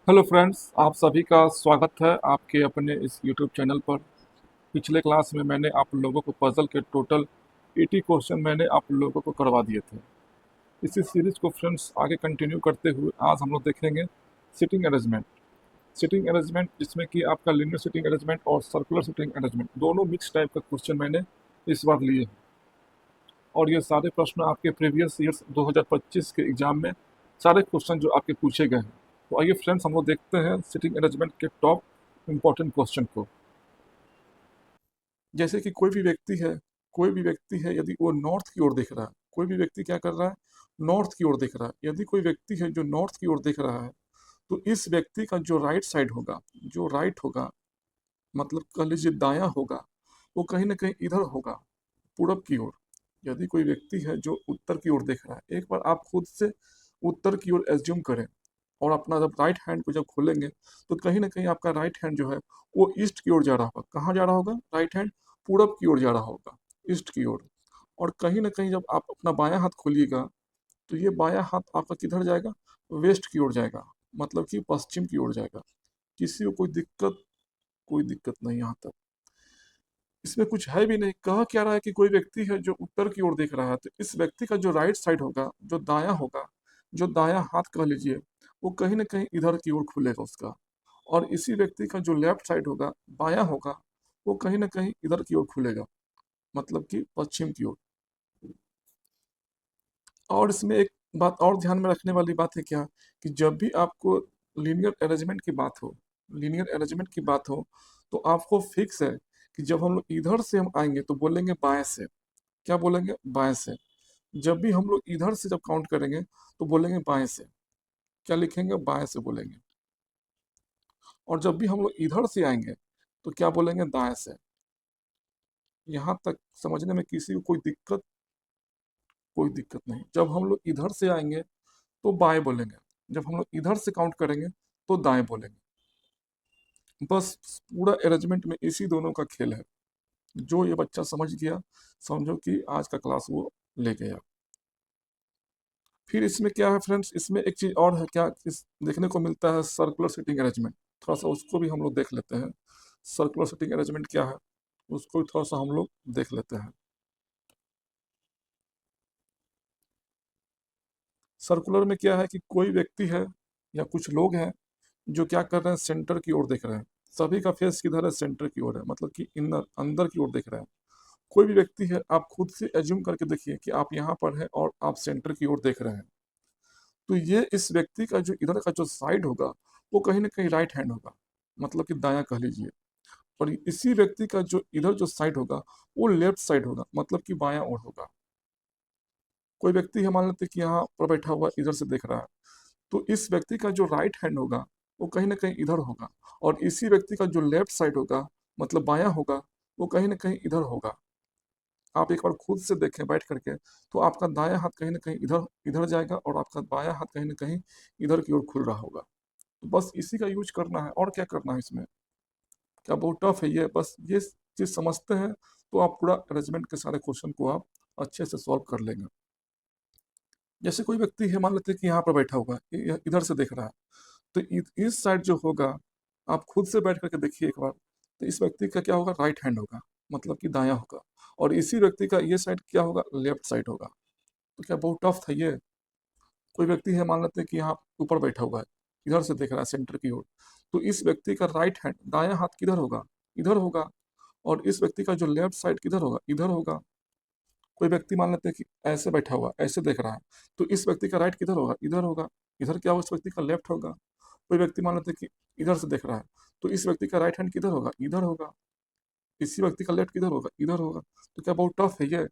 Hello friends, आप सभी का स्वागत है आपके अपने इस यूट्यूब चैनल पर। पिछले क्लास में मैंने आप लोगों को पजल के टोटल 80 क्वेश्चन मैंने आप लोगों को करवा दिए थे। इसी सीरीज को फ्रेंड्स आगे कंटिन्यू करते हुए आज हम लोग देखेंगे सिटिंग अरेंजमेंट। सिटिंग अरेंजमेंट जिसमें कि आपका लिनियर सिटिंग अरेंजमेंट और सर्कुलर सिटिंग अरेंजमेंट दोनों मिक्स टाइप का क्वेश्चन मैंने इस बार लिए हैं। और ये सारे प्रश्न आपके प्रीवियस ईयर्स 2025 के एग्जाम में सारे क्वेश्चन जो आपके पूछे गए हैं। तो आइए फ्रेंड्स हम लोग देखते हैं सिटिंग अरेंजमेंट के टॉप इम्पोर्टेंट क्वेश्चन को। जैसे कि कोई भी व्यक्ति है यदि वो नॉर्थ की ओर देख रहा है, कोई भी व्यक्ति क्या कर रहा है, नॉर्थ की ओर देख रहा है। यदि कोई व्यक्ति है जो नॉर्थ की ओर देख रहा है, तो इस व्यक्ति का जो राइट साइड होगा, जो राइट होगा, मतलब कह लीजिए दायां होगा, वो कहीं ना कहीं इधर होगा, पूरब की ओर। यदि कोई व्यक्ति है जो उत्तर की ओर देख रहा है, एक बार आप खुद से उत्तर की ओर एज्यूम करें और अपना जब राइट हैंड को जब खोलेंगे, तो कहीं ना कहीं आपका राइट हैंड जो है वो ईस्ट की ओर जा रहा होगा। कहाँ जा रहा होगा राइट हैंड? पूरब की ओर जा रहा होगा, ईस्ट की ओर। और कहीं ना कहीं जब आप अपना बायां हाथ खोलिएगा, तो ये बायां हाथ आपका किधर जाएगा? वेस्ट की ओर जाएगा, मतलब कि पश्चिम की ओर जाएगा। किसी को कोई दिक्कत नहीं यहाँ तक। इसमें कुछ है भी नहीं। कह क्या रहा है कि कोई व्यक्ति है जो उत्तर की ओर देख रहा है, तो इस व्यक्ति का जो राइट साइड होगा, जो दायां होगा, जो दायां हाथ कह लीजिए, वो कहीं ना कहीं इधर की ओर खुलेगा उसका। और इसी व्यक्ति का जो लेफ्ट साइड होगा, बायां होगा, वो कहीं ना कहीं इधर की ओर खुलेगा, मतलब कि पश्चिम की ओर। और इसमें एक बात और ध्यान में रखने वाली बात है क्या, कि जब भी आपको लीनियर अरेंजमेंट की बात हो, लीनियर अरेंजमेंट की बात हो, तो आपको फिक्स है कि जब हम लोग इधर से हम आएंगे तो बोलेंगे बाएं से। क्या बोलेंगे? बाएं से। जब भी हम लोग इधर से जब काउंट करेंगे तो बोलेंगे बाएं से। क्या लिखेंगे? बाएं से बोलेंगे। और जब भी हम लोग इधर से आएंगे तो क्या बोलेंगे? दाएं से। यहाँ तक समझने में किसी को कोई दिक्कत नहीं। जब हम लोग इधर से आएंगे तो बाएं बोलेंगे, जब हम लोग इधर से काउंट करेंगे तो दाएं बोलेंगे। बस पूरा अरेंजमेंट में इसी दोनों का खेल है। जो ये बच्चा समझ गया, समझो कि आज का क्लास वो ले गया। फिर इसमें क्या है फ्रेंड्स, इसमें एक चीज और है क्या, इस देखने को मिलता है सर्कुलर सिटिंग अरेंजमेंट। थोड़ा सा उसको भी हम लोग देख लेते हैं। सर्कुलर सिटिंग अरेंजमेंट क्या है, उसको भी थोड़ा सा हम लोग देख लेते हैं। सर्कुलर में क्या है कि कोई व्यक्ति है या कुछ लोग हैं जो क्या कर रहे हैं, सेंटर की ओर देख रहे हैं। सभी का फेस किधर है? सेंटर की ओर है, मतलब कि इनर अंदर की ओर देख रहे हैं। कोई भी व्यक्ति है, आप खुद से एज्यूम करके देखिए कि आप यहाँ पर हैं और आप सेंटर की ओर देख रहे हैं। तो ये इस व्यक्ति का जो इधर का जो साइड होगा, वो कहीं ना कहीं राइट हैंड होगा, मतलब कि दायां कह लीजिए। और इसी व्यक्ति का जो इधर जो साइड होगा, वो लेफ्ट साइड होगा, मतलब कि बायां ओर होगा। कोई व्यक्ति है, मान लेते हैं कि यहाँ पर बैठा हुआ इधर से देख रहा है, तो इस व्यक्ति का जो राइट हैंड होगा वो कहीं ना कहीं इधर होगा। और इसी व्यक्ति का जो लेफ्ट साइड होगा, मतलब बायां होगा, वो कहीं ना कहीं इधर होगा। आप एक बार खुद से देखें बैठ करके, तो आपका दायां हाथ कहीं ना कहीं इधर इधर जाएगा और आपका बायां हाथ कहीं ना कहीं इधर की ओर खुल रहा होगा। तो बस इसी का यूज करना है, और क्या करना है इसमें। क्या बहुत टफ है ये? बस ये चीज समझते हैं तो आप पूरा अरेंजमेंट के सारे क्वेश्चन को आप अच्छे से सॉल्व कर लेंगे। जैसे कोई व्यक्ति है, मान लेते हैं कि यहाँ पर बैठा हुआ है, इधर से देख रहा है, तो इस साइड जो होगा, आप खुद से बैठ करके देखिए एक बार, तो इस व्यक्ति का क्या होगा? राइट हैंड होगा, मतलब कि दायां होगा। और इसी व्यक्ति का ये साइड क्या होगा? लेफ्ट साइड होगा। तो क्या बहुत टफ था ये? कोई व्यक्ति है, मान लेते हैं कि यहाँ ऊपर बैठा हुआ है, इधर से देख रहा है सेंटर की ओर, तो इस व्यक्ति का राइट हैंड, दायां हाथ किधर होगा? इधर होगा। और इस व्यक्ति का जो लेफ्ट साइड किधर होगा? इधर होगा। कोई व्यक्ति मान लेते हैं कि ऐसे बैठा हुआ, ऐसे देख रहा है, तो इस व्यक्ति का राइट किधर होगा? इधर होगा। इधर क्या होगा? इस व्यक्ति का लेफ्ट होगा। कोई व्यक्ति मान लेते हैं कि इधर से देख रहा है, तो इस व्यक्ति का राइट हैंड किधर होगा? इधर होगा। इसी व्यक्ति का लेफ्ट किधर होगा? इधर होगा। तो क्या बहुत टफ है ये?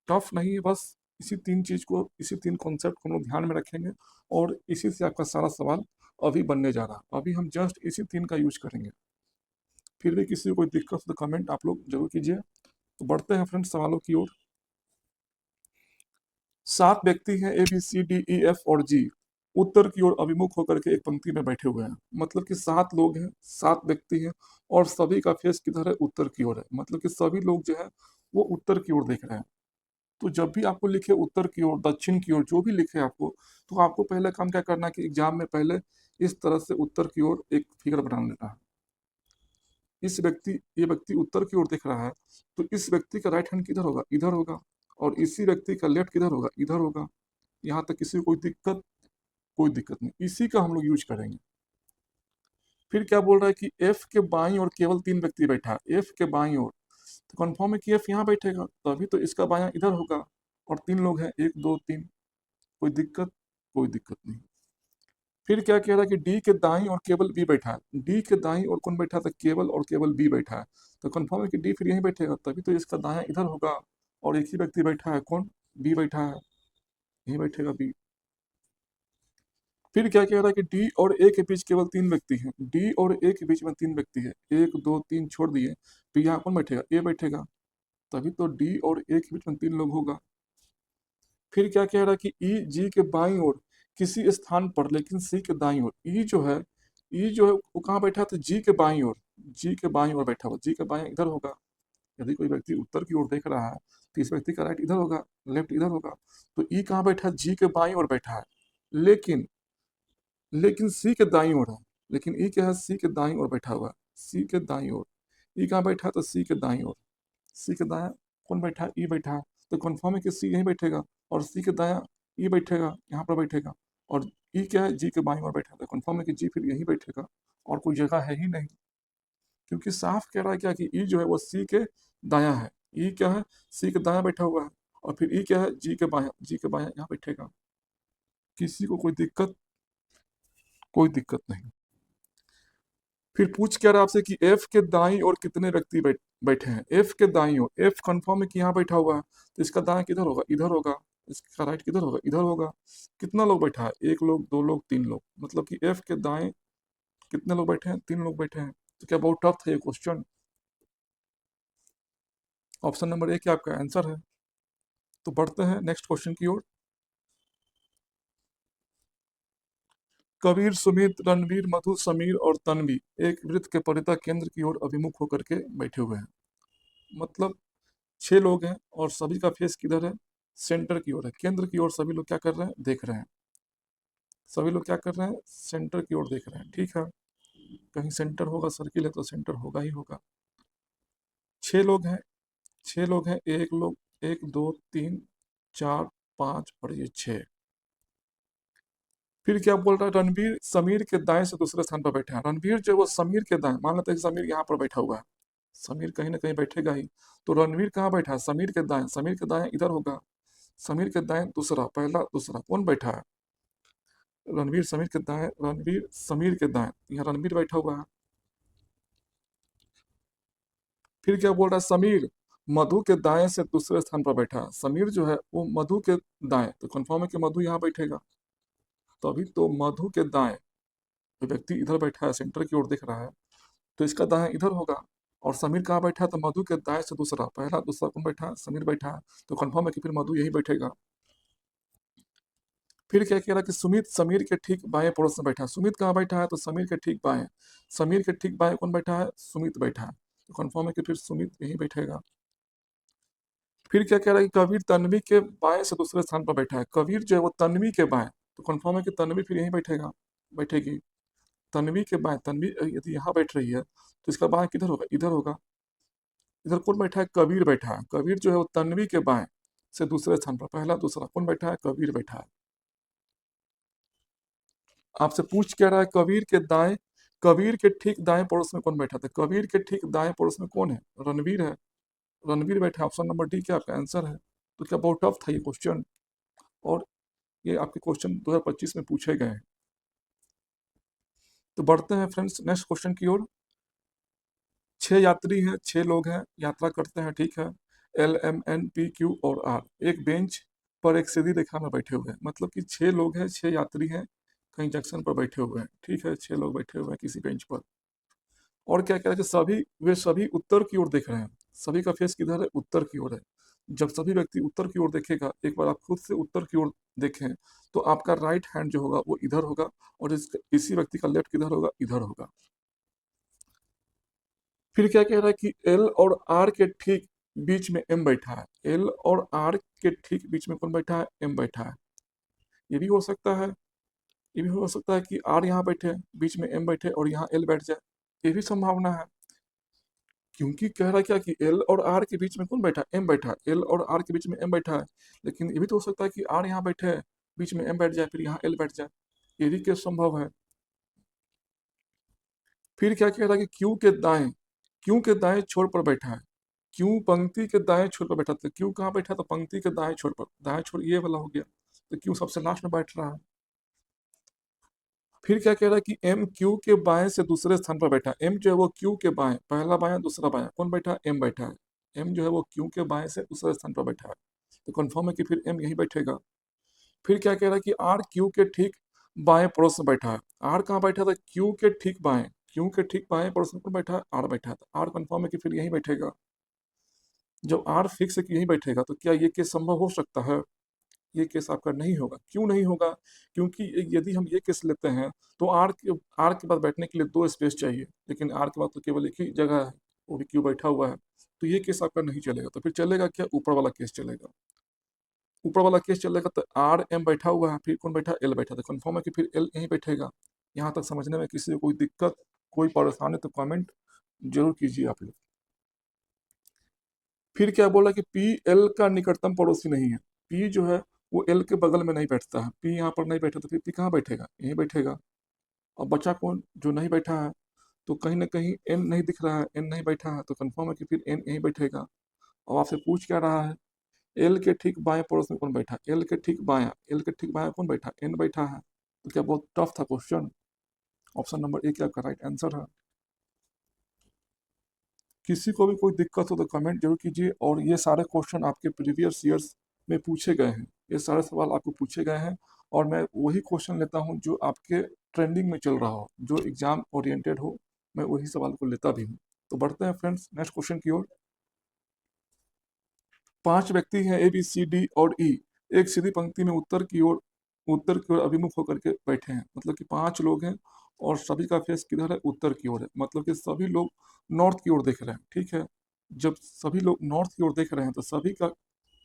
टफ नहीं है। बस इसी तीन कॉन्सेप्ट को हम लोग ध्यान में रखेंगे, और इसी से आपका सारा सवाल अभी बनने जा रहा है। अभी हम जस्ट इसी तीन का यूज करेंगे। फिर भी किसी को कोई दिक्कत हो तो कमेंट आप लोग जरूर कीजिए। तो बढ़ते हैं फ्रेंड्स सवालों की ओर। 7 व्यक्ति हैं, A B C D E F और जी, उत्तर की ओर अभिमुख होकर के एक पंक्ति में बैठे हुए हैं। मतलब कि 7 लोग हैं, 7 व्यक्ति हैं, और सभी का फेस किधर है? उत्तर की ओर है, मतलब कि सभी लोग जो है वो उत्तर की ओर देख रहे हैं। तो जब भी आपको लिखे उत्तर की ओर, दक्षिण की ओर, जो भी लिखे आपको, तो आपको पहले काम क्या करना है कि एग्जाम में पहले इस तरह से उत्तर की ओर एक फिगर बना लेना है। ये व्यक्ति उत्तर की ओर देख रहा है, तो इस व्यक्ति का राइट हैंड किधर होगा? इधर होगा। और इसी व्यक्ति का लेफ्ट किधर होगा? इधर होगा। यहाँ तक किसी को कोई दिक्कत नहीं, इसी का हम लोग यूज करेंगे। फिर क्या बोल रहा है कि एफ के बाईं ओर केवल 3 व्यक्ति बैठा है, एफ के बाईं ओर, तो कंफर्म है कि एफ यहाँ बैठेगा, तभी तो इसका बायां इधर होगा। और 3 लोग हैं, 1 2 3, कोई दिक्कत? कोई दिक्कत नहीं। फिर क्या कह रहा है कि डी के दाईं ओर केवल बी बैठा है, डी के दाईं ओर कौन बैठा था? केवल और केवल बी बैठा है, तो कंफर्म है कि डी फिर यहीं बैठेगा, तभी तो इसका दायां इधर होगा। और एक ही व्यक्ति बैठा है, कौन? बी बैठा है, यहीं बैठेगा बी। फिर क्या कह रहा है कि डी और ए के बीच केवल 3 व्यक्ति हैं, डी और ए के बीच में 3 व्यक्ति है, 1 2 3 छोड़ दिए, तो यहाँ कौन बैठेगा? ए बैठेगा, तभी तो डी और ए के बीच में 3 लोग होगा। फिर क्या कह रहा है कि ई जी के बाईं ओर किसी स्थान पर, लेकिन सी के दाईं ओर, ई जो है वो कहाँ बैठा था? जी के बाईं ओर, जी के बाईं ओर बैठा हुआ, जी के बाईं इधर होगा। यदि कोई व्यक्ति उत्तर की ओर देख रहा है, तो इस व्यक्ति का राइट इधर होगा, लेफ्ट इधर होगा। तो ई कहाँ बैठा है? जी के बाईं ओर बैठा है, लेकिन सी के दाईं ओर है, लेकिन ई क्या है? सी के दाईं ओर बैठा हुआ है, सी के दाईं ओर। ई कहाँ बैठा है? तो सी के दाईं ओर, सी के दायां कौन बैठा है? ई बैठा है, तो कन्फर्म है कि सी यहीं बैठेगा। और सी के दायां ई बैठेगा, यहाँ पर बैठेगा। और ई क्या है? जी के बाईं ओर बैठा है, तो कन्फर्म है कि जी फिर यहीं बैठेगा, और कोई जगह है ही नहीं। क्योंकि साफ कह रहा है क्या कि ई जो है वो सी के दायां है, ई क्या है? सी के दायां बैठा हुआ है। और फिर ई क्या है? जी के बायां, जी के बायां यहाँ बैठेगा। किसी को कोई दिक्कत? कोई दिक्कत नहीं। फिर पूछ क्या रहा आपसे कि एफ के दाईं ओर कितने व्यक्ति बैठे हैं? एफ के दाईं ओर, एफ कंफर्म है कि यहाँ बैठा हुआ है, तो इसका दायां किधर होगा? इधर होगा। इसका राइट किधर होगा? इधर होगा। कितना लोग बैठा है? 1 लोग, 2 लोग, 3 लोग, मतलब कि एफ के दाएं कितने लोग बैठे हैं? 3 लोग बैठे हैं। तो क्या बहुत टफ था ये क्वेश्चन? ऑप्शन नंबर ए क्या आपका आंसर है। तो बढ़ते हैं नेक्स्ट क्वेश्चन की ओर। कबीर, सुमित, रणवीर, मधु, समीर और तन्वी एक वृत्त के परितः केंद्र की ओर अभिमुख होकर के बैठे हुए हैं। मतलब 6 लोग हैं और सभी का फेस किधर है? सेंटर की ओर है, केंद्र की ओर सभी लोग क्या कर रहे हैं? देख रहे हैं। सभी लोग क्या कर रहे हैं? सेंटर की ओर देख रहे हैं, ठीक है। कहीं सेंटर होगा, सर्किल है तो सेंटर होगा ही होगा। 6 लोग हैं, 6 लोग हैं, एक लोग, 1 2 3 4 5 और ये 6। फिर क्या बोल रहा है? रणवीर समीर के दाएं से दूसरे स्थान पर बैठे हैं। रणवीर जो है वो समीर के दाएं, मान लेते हैं कि समीर यहाँ पर बैठा हुआ है, समीर कहीं ना कहीं बैठेगा ही, तो रणवीर कहाँ बैठा है? समीर के दाएं, समीर के दाएं इधर होगा। समीर के दाएं दूसरा, पहला दूसरा कौन बैठा है? रणवीर समीर के दाएं, रणवीर समीर के दाएं, यहाँ रणवीर बैठा हुआ है। फिर क्या बोल रहा है? समीर मधु के दाएं से दूसरे स्थान पर बैठा है। समीर जो है वो मधु के दाएं, तो कंफर्म है कि मधु यहाँ बैठेगा, तभी तो मधु के दाएं जो व्यक्ति इधर बैठा है, सेंटर की ओर देख रहा है, तो इसका दाएं इधर होगा। और समीर कहाँ बैठा है? तो मधु के दाएं से दूसरा, पहला दूसरा कौन बैठा है? समीर बैठा है, तो कंफर्म है कि फिर मधु यही बैठेगा। फिर क्या कह रहा है कि सुमित समीर के ठीक बाएं पड़ोस में बैठा है। सुमित कहाँ बैठा है? तो समीर के ठीक बाएं, समीर के ठीक बाएं कौन बैठा है? सुमित बैठा है, तो कंफर्म है कि फिर सुमित यही बैठेगा। फिर क्या कह रहा है कि कबीर तन्वी के बाएं से दूसरे स्थान पर बैठा है। कबीर जो है वो तन्वी के बाएं, तो कंफर्म है कि तन्वी फिर यहीं बैठेगी। तन्वी के बाएं, तन्वी यदि यहाँ बैठ रही है, तो इसका बाएं किधर होगा? इधर होगा। इधर कौन बैठा है? कबीर बैठा है। कबीर जो है वो तन्वी के बाएं से दूसरे स्थान पर, पहला दूसरा कौन बैठा है? कबीर बैठा है। आपसे पूछ क्या रहा है? कबीर के दाएं, कबीर के ठीक दाएं पड़ोस में कौन बैठा था? कबीर के ठीक दाएं पड़ोस में कौन है? रणवीर है, रणवीर बैठा है। ऑप्शन नंबर डी क्या आपका आंसर है। तो क्या बहुत टफ था ये क्वेश्चन, और ये आपके क्वेश्चन 2025 में पूछे गए हैं। तो बढ़ते हैं फ्रेंड्स नेक्स्ट क्वेश्चन की ओर। 6 यात्री हैं, 6 लोग हैं, यात्रा करते हैं, ठीक है। L M N P Q और आर एक बेंच पर एक सीधी रेखा में बैठे हुए हैं। मतलब कि 6 लोग हैं, 6 यात्री हैं, कहीं जंक्शन पर बैठे हुए हैं, ठीक है। 6 लोग बैठे हुए हैं किसी बेंच पर। और क्या कह रहा है कि वे सभी उत्तर की ओर देख रहे हैं। सभी का फेस किधर है? उत्तर की ओर है। जब सभी व्यक्ति उत्तर की ओर देखेगा, एक बार आप खुद से उत्तर की ओर देखें, तो आपका राइट हैंड जो होगा वो इधर होगा, और इसी व्यक्ति का लेफ्ट किधर होगा? इधर होगा। फिर क्या कह रहा है कि एल और आर के ठीक बीच में एम बैठा है, एल और आर के ठीक बीच में कौन बैठा है, एम बैठा है। ये भी हो सकता है, ये भी हो सकता है कि आर यहाँ बैठे, बीच में एम बैठे और यहाँ एल बैठ जाए, ये भी संभावना है। क्योंकि कह रहा है क्या कि एल और आर के बीच में कौन बैठा है, एम बैठा है, एल और आर के बीच में एम बैठा है। लेकिन ये भी तो हो सकता है कि आर यहाँ बैठे, बीच में एम बैठ जाए, फिर यहाँ एल बैठ जाए, ये भी केस संभव है। फिर क्या कह रहा है कि क्यू के दाएं, क्यू के दाएं छोर पर बैठा है, क्यू पंक्ति के दाएं छोर पर बैठा था। क्यू कहाँ बैठा था, पंक्ति के दाएं छोर पर, दाएं छोर ये वाला हो गया, तो क्यू सबसे लास्ट में बैठ रहा है। फिर क्या कह रहा है कि एम क्यू के बाएं से दूसरे स्थान पर बैठा है। एम जो है वो क्यू के बाएं, पहला बायां दूसरा बायां, कौन बैठा है, एम बैठा है। एम जो है वो क्यू के बाएं से दूसरे स्थान पर बैठा है, तो कन्फर्म है कि फिर एम यही बैठेगा। फिर क्या कह रहा है कि आर क्यू के ठीक बाएं पड़ोस में बैठा है। आर कहाँ बैठा था, क्यू के ठीक बाएं, क्यू के ठीक बाएं पड़ोस में कौन बैठा है, आर बैठा था। आर कन्फर्म है कि फिर यही बैठेगा। जब आर फिक्स है कि यही बैठेगा, तो क्या ये केस संभव हो सकता है, ये केस आपका नहीं होगा। क्यों नहीं होगा, क्योंकि यदि हम ये केस लेते हैं तो आर के बाद बैठने के लिए दो स्पेस चाहिए, लेकिन आर के बाद तो केवल एक ही जगह है, वो भी क्यों बैठा हुआ है, तो ये केस आपका नहीं चलेगा। तो फिर चलेगा क्या, ऊपर वाला केस चलेगा। ऊपर वाला केस चलेगा तो आर एम बैठा हुआ है, फिर कौन बैठा, एल बैठा था, कन्फर्म है कि फिर एल यहीं बैठेगा। यहाँ तक समझने में किसी को कोई दिक्कत, कोई परेशानी तो कमेंट जरूर कीजिए आप लोग। फिर क्या बोला कि पी एल का निकटतम पड़ोसी नहीं है। पी जो है वो एल के बगल में नहीं बैठता है, पी यहाँ पर नहीं बैठा, तो फिर पी कहाँ बैठेगा, यहीं बैठेगा। और बचा कौन, जो नहीं बैठा है, तो कहीं ना कहीं एन नहीं दिख रहा है, एन नहीं बैठा है, तो कंफर्म है कि फिर एन यहीं बैठेगा। और आपसे पूछ क्या रहा है, एल के ठीक बाएं पड़ोस में कौन बैठा है, एल के ठीक बायां, एल के ठीक बायां कौन बैठा, एन बैठा है। तो क्या बहुत टफ था क्वेश्चन। ऑप्शन नंबर ए क्या आपका राइट आंसर है। किसी को भी कोई दिक्कत हो तो कमेंट जरूर कीजिए। और ये सारे क्वेश्चन आपके प्रीवियस ईयर्स में पूछे गए हैं, ये सारे सवाल आपको पूछे गए हैं, और मैं वही क्वेश्चन लेता हूँ जो आपके ट्रेंडिंग में चल रहा हो, जो एग्जाम ओरिएंटेड हो, मैं वही सवाल को लेता भी हूँ। तो बढ़ते हैं फ्रेंड्स नेक्स्ट क्वेश्चन की ओर। 5 व्यक्ति हैं, ए बी सी डी और ई, एक सीधी पंक्ति में उत्तर की ओर अभिमुख होकर के बैठे हैं। मतलब कि 5 लोग हैं और सभी का फेस किधर है, उत्तर की ओर है, मतलब कि सभी लोग नॉर्थ की ओर देख रहे हैं। ठीक है, जब सभी लोग नॉर्थ की ओर देख रहे हैं तो सभी का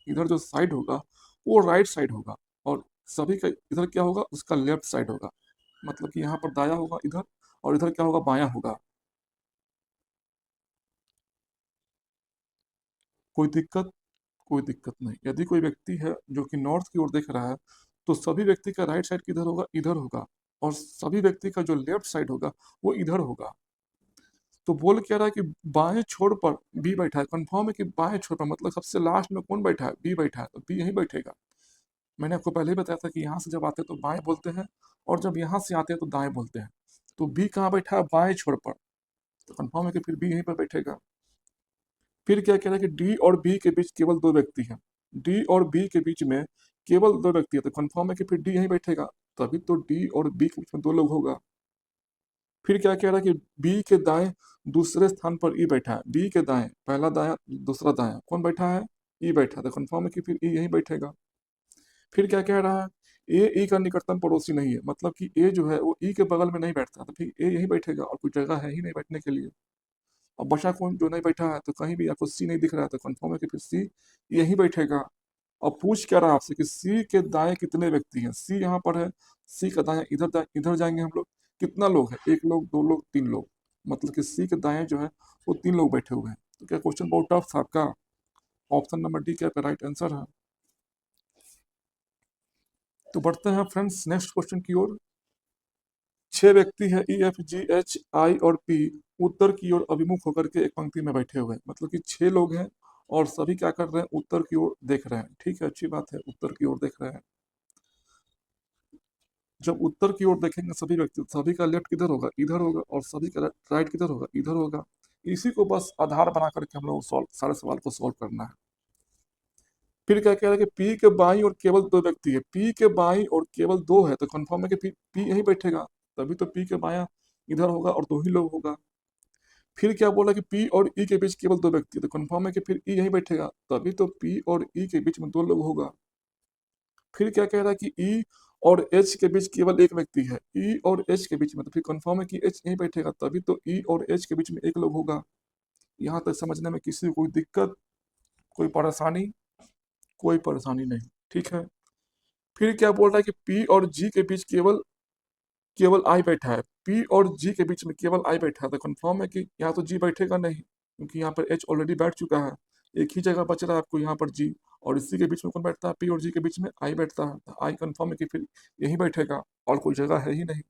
इधर जो साइड होगा वो राइट साइड होगा, और सभी का इधर क्या होगा, उसका लेफ्ट साइड होगा। मतलब कि यहाँ पर दाया होगा इधर, और इधर क्या होगा, बायां होगा। कोई दिक्कत, कोई दिक्कत नहीं। यदि कोई व्यक्ति है जो कि नॉर्थ की ओर देख रहा है, तो सभी व्यक्ति का राइट साइड किधर होगा, इधर होगा, और सभी व्यक्ति का जो लेफ्ट साइड होगा वो इधर होगा। तो बोल क्या रहा है कि बाएं छोर पर बी बैठा है। कंफर्म है कि बाएं छोर पर, मतलब सबसे लास्ट में कौन बैठा है, बी बैठा है, तो बी यहीं बैठेगा। मैंने आपको पहले ही बताया था कि यहाँ से जब आते हैं तो बाएं बोलते हैं, और जब यहाँ से आते हैं तो दाएं बोलते हैं। तो बी कहाँ बैठा है, बाएं छोर पर, तो कंफर्म है कि फिर बी यहीं पर बैठेगा। फिर क्या कह रहा है कि डी और बी के बीच केवल दो व्यक्ति हैं। डी और बी के बीच में केवल दो व्यक्ति है, तो कंफर्म है कि फिर डी यहीं बैठेगा, तभी तो डी और बी के बीच में दो लोग होगा। फिर क्या कह रहा है कि बी के दाएं दूसरे स्थान पर ई बैठा है। बी के दाएं, पहला दाया दूसरा दाया, कौन बैठा है, ई बैठा है, तो कंफर्म है कि फिर ई यहीं बैठेगा। फिर क्या कह रहा है, ए ई का निकटतम पड़ोसी नहीं है। मतलब कि ए जो है वो ई के बगल में नहीं बैठता, तो फिर ए यहीं बैठेगा, और कोई जगह है ही नहीं बैठने के लिए। और बचा कौन, जो नहीं बैठा है, तो कहीं भी आपको सी नहीं दिख रहा है, तो कंफर्म है कि फिर सी यहीं बैठेगा। और पूछ क्या रहा है आपसे कि सी के दाएं कितने व्यक्ति हैं। सी यहाँ पर है, सी का दाएं इधर जाएंगे हम लोग, कितना लोग हैं, एक लोग, दो लोग, तीन लोग, मतलब कि सी के दाएं जो है वो तीन लोग बैठे हुए हैं। तो क्या क्वेश्चन बहुत टफ था आपका। ऑप्शन नंबर डी क्या राइट आंसर है। तो बढ़ते हैं फ्रेंड्स नेक्स्ट क्वेश्चन की ओर। 6 व्यक्ति हैं, E F G H I और पी, उत्तर की ओर अभिमुख होकर के एक पंक्ति में बैठे हुए हैं। मतलब कि 6 लोग हैं और सभी क्या कर रहे हैं, उत्तर की ओर देख रहे हैं। ठीक है, अच्छी बात है, उत्तर की ओर देख रहे हैं। जब उत्तर की ओर देखेंगे सभी व्यक्ति, सभी का लेफ्ट किधर होगा, इधर होगा, और सभी का राइट किधर होगा, इधर होगा। इसी को बस आधार बना करके हम लोग सारे सवाल को सॉल्व करना है। फिर क्या कह रहा है कि पी के बाई और केवल दो व्यक्ति है। पी के बाई और केवल दो है, तो कंफर्म है कि पी यहीं बैठेगा, तभी तो पी के बाया इधर होगा और दो ही लोग होगा। फिर क्या बोला कि पी और ई के बीच केवल दो व्यक्ति है, तो कंफर्म है कि फिर ई यहीं बैठेगा, तभी तो पी और ई के बीच में दो लोग होगा। फिर क्या कह रहा है कि ई और एच के बीच केवल एक व्यक्ति है। ई और एच के बीच में, तो फिर कंफर्म है कि एच यहीं बैठेगा, तभी तो ई और एच के बीच में एक लोग होगा। यहाँ तक समझने में किसी को कोई दिक्कत, कोई परेशानी? कोई परेशानी नहीं, ठीक है। फिर क्या बोल रहा है कि पी और जी के बीच केवल केवल आई बैठा है। पी और जी के बीच में केवल आई बैठा है, तो कंफर्म है कि यहाँ तो जी बैठेगा नहीं, क्योंकि यहाँ पर एच ऑलरेडी बैठ चुका है। एक ही जगह बच रहा है आपको यहाँ पर जी, और इसी के बीच में कौन बैठता है? पी और जी के बीच में आई बैठता है, तो आई कंफर्म है कि फिर यही बैठेगा, और कोई जगह है ही नहीं।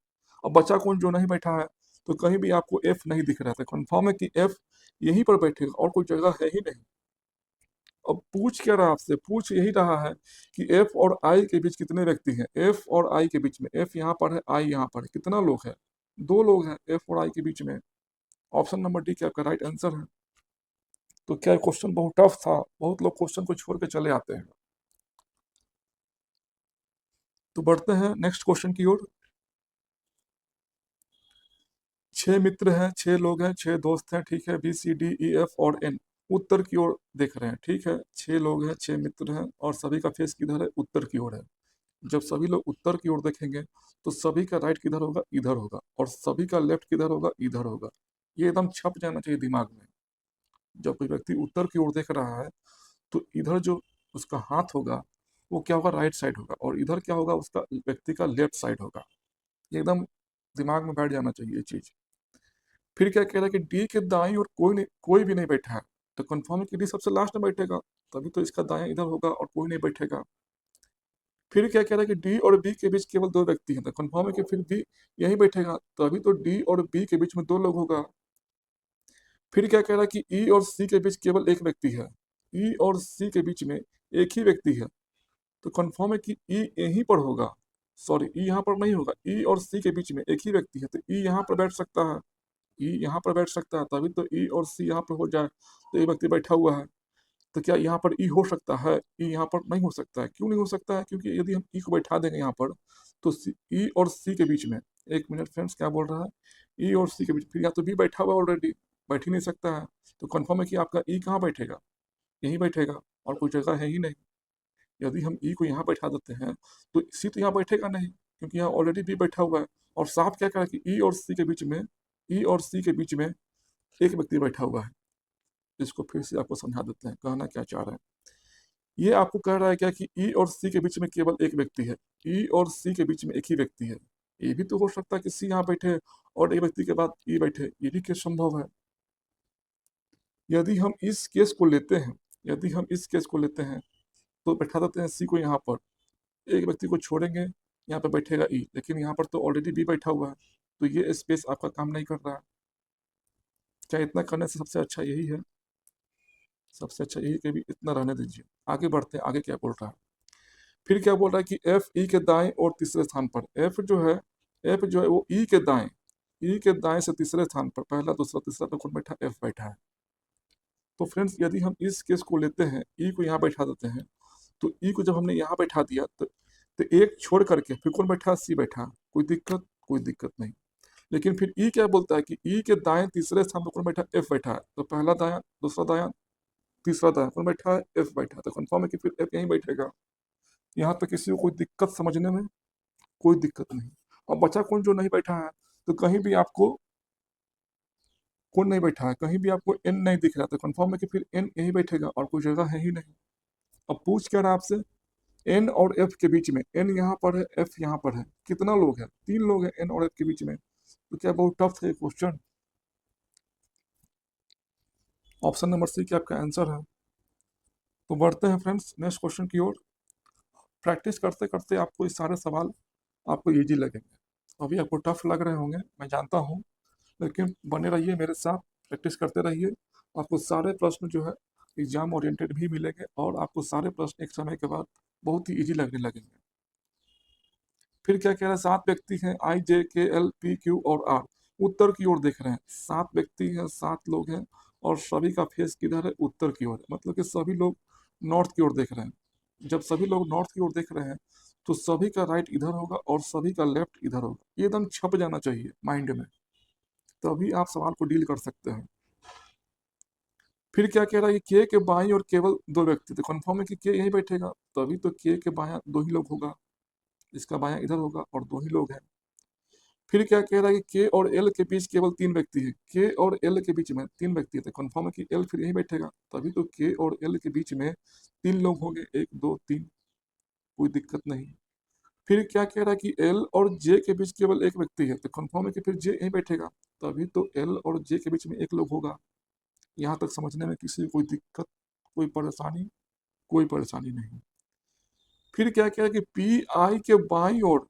अब बचा कौन जो नहीं बैठा है? तो कहीं भी आपको एफ नहीं दिख रहा था, कंफर्म है कि एफ यहीं पर बैठेगा और कोई जगह है ही नहीं। अब पूछ क्या रहा आपसे? पूछ यही रहा है कि एफ और आई के बीच कितने व्यक्ति हैं। एफ और आई के बीच में, एफ यहाँ पर है, आई यहाँ पर है, कितना लोग है? दो लोग हैं एफ और आई के बीच में। ऑप्शन नंबर डी क्या आपका राइट आंसर है। तो क्या क्वेश्चन बहुत टफ था? बहुत लोग क्वेश्चन को छोड़ के चले आते हैं। तो बढ़ते हैं नेक्स्ट क्वेश्चन की ओर। 6 मित्र हैं, 6 लोग हैं, 6 दोस्त हैं, ठीक है। B C D E F और एन उत्तर की ओर देख रहे हैं, ठीक है। 6 लोग हैं, 6 मित्र हैं, और सभी का फेस किधर है? उत्तर की ओर है। जब सभी लोग उत्तर की ओर देखेंगे तो सभी का राइट किधर होगा? इधर होगा, और सभी का लेफ्ट किधर होगा? इधर होगा। ये एकदम छप जाना चाहिए दिमाग में। जब कोई व्यक्ति उत्तर की ओर देख रहा है तो इधर जो उसका हाथ होगा वो क्या होगा? राइट साइड होगा, और इधर क्या होगा? उसका व्यक्ति का लेफ्ट साइड होगा। ये एकदम दिमाग में बैठ जाना चाहिए ये चीज। फिर क्या कह रहा है कि डी के दाईं और कोई भी नहीं बैठा है, तो कंफर्म है कि डी सबसे लास्ट में बैठेगा, तभी तो इसका दायां इधर होगा और कोई नहीं बैठेगा। फिर क्या कह रहा है कि डी और बी के बीच केवल 2 व्यक्ति हैं, तो कंफर्म है कि फिर बी यहीं बैठेगा, तभी तो डी और बी के बीच में 2 लोग होगा। फिर क्या कह रहा है कि ई और सी के बीच केवल एक व्यक्ति है। ई और सी के बीच में एक ही व्यक्ति है, तो कंफर्म है कि ई यहीं पर होगा। सॉरी, ई यहाँ पर नहीं होगा। ई और सी के बीच में एक ही व्यक्ति है, तो ई यहाँ पर बैठ सकता है। ई यहाँ पर बैठ सकता है, तभी तो ई और सी यहाँ पर हो जाए, तो ये व्यक्ति बैठा हुआ है। तो क्या यहाँ पर ई हो सकता है? ई यहाँ पर नहीं हो सकता है। क्यों नहीं हो सकता है? क्योंकि यदि हम ई को बैठा देंगे यहाँ पर, तो ई और सी के बीच में, एक मिनट फ्रेंड्स, क्या बोल रहा है? ई और सी के बीच फिर या तो बी बैठा हुआ ऑलरेडी, बैठ ही नहीं सकता है, तो कन्फर्म है कि आपका ई कहाँ बैठेगा? यहीं बैठेगा, और कोई जगह है ही नहीं। यदि हम ई को यहाँ बैठा देते हैं तो सी तो यहाँ बैठेगा नहीं, क्योंकि यहाँ ऑलरेडी बी बैठा हुआ है। और साफ क्या कहा कि ई और सी के बीच में, ई और सी के बीच में एक व्यक्ति बैठा हुआ है। इसको फिर से आपको समझा देते हैं, कहना क्या चाह रहे हैं। ये आपको कह रहा है क्या कि ई और सी के बीच में केवल एक व्यक्ति है। ई और सी के बीच में एक ही व्यक्ति है। ये भी तो हो सकता है कि सी यहाँ बैठे और एक व्यक्ति के बाद ई बैठे, ये भी केस संभव है। यदि हम इस केस को लेते हैं, यदि हम इस केस को लेते हैं तो बैठा देते हैं सी को यहाँ पर, एक व्यक्ति को छोड़ेंगे, यहाँ पर बैठेगा ई, लेकिन यहाँ पर तो ऑलरेडी बी बैठा हुआ है, तो ये स्पेस आपका काम नहीं कर रहा है। क्या इतना करने से सबसे अच्छा यही है? सबसे अच्छा यही कि भी इतना रहने दीजिए। आगे बढ़ते हैं, आगे क्या बोल रहा है। फिर क्या बोल रहा है कि एफ ई के दाएं और तीसरे स्थान पर। एफ जो है वो ई के दाएं, ई के दाएं से तीसरे स्थान पर, पहला दूसरा तीसरा पे कौन बैठा? एफ बैठा है। तो फ्रेंड्स यदि हम इस केस को लेते हैं, ई को यहाँ बैठा देते हैं, तो ई को जब हमने यहाँ बैठा दिया तो एक छोड़ करके फिर कौन बैठा? सी बैठा। कोई दिक्कत? कोई दिक्कत नहीं। लेकिन फिर ई क्या बोलता है कि ई के दाएं तीसरे स्थान पर कौन बैठा? एफ बैठा है। तो पहला दाया, दूसरा दाया, तीसरा दाया, कौन बैठा है? एफ बैठा है। तो कंफर्म है कि फिर एफ यहीं बैठेगा। यहाँ तक किसी को कोई दिक्कत समझने में? कोई दिक्कत नहीं। और बचा कौन जो नहीं बैठा है? तो कहीं भी आपको कौन नहीं बैठा है? कहीं भी आपको एन नहीं दिख रहा, तो कंफर्म है कि फिर एन यहीं बैठेगा और कोई जगह है ही नहीं। अब पूछ क्या रहा आपसे? एन और एफ के बीच में, एन यहाँ पर है, एफ यहाँ पर है, कितना लोग हैं? 3 लोग हैं एन और एफ के बीच में। तो क्या बहुत टफ है क्वेश्चन? ऑप्शन नंबर सी क्या आपका आंसर है। तो बढ़ते हैं फ्रेंड्स नेक्स्ट क्वेश्चन की ओर। प्रैक्टिस करते करते आपको ये सारे सवाल आपको इजी लगेंगे। अभी आपको टफ लग रहे होंगे, मैं जानता हूँ, लेकिन बने रहिए मेरे साथ, प्रैक्टिस करते रहिए। आपको सारे प्रश्न जो है एग्जाम ओरिएंटेड भी मिलेंगे, और आपको सारे प्रश्न एक समय के बाद बहुत ही इजी लगने लगेंगे। फिर क्या कह रहा है? 7 व्यक्ति हैं, I J K L P Q और आर उत्तर की ओर देख रहे हैं। 7 व्यक्ति हैं, 7 लोग हैं, और सभी का फेस किधर है? उत्तर की ओर है, मतलब कि सभी लोग नॉर्थ की ओर देख रहे हैं। जब सभी लोग नॉर्थ की ओर देख रहे हैं तो सभी का राइट इधर होगा और सभी का लेफ्ट इधर होगा। ये एकदम छप जाना चाहिए माइंड में, तभी आप सवाल को डील कर सकते हैं। फिर क्या कह रहा है कि के बाईं और केवल 2 व्यक्ति, तो कंफर्म है कि के यहीं बैठेगा, तभी तो के बायां 2 ही लोग होगा, इसका बायां इधर होगा और 2 ही लोग हैं। फिर क्या कह रहा है कि के और एल के बीच केवल 3 व्यक्ति हैं। के और एल के बीच में 3 व्यक्ति हैं, तो कन्फर्म है कि एल फिर यहीं बैठेगा, तभी तो के और एल के बीच में 3 लोग होंगे, 1, 2, 3, कोई दिक्कत नहीं। फिर क्या कह रहा है कि एल और जे के बीच केवल 1 व्यक्ति है, तो कन्फर्म है कि फिर जे यहीं बैठेगा, तभी तो एल और जे के बीच में 1 लोग होगा। यहाँ तक समझने में किसी को कोई दिक्कत, कोई परेशानी नहीं। फिर क्या कह रहा है कि पी आई के बाईं ओर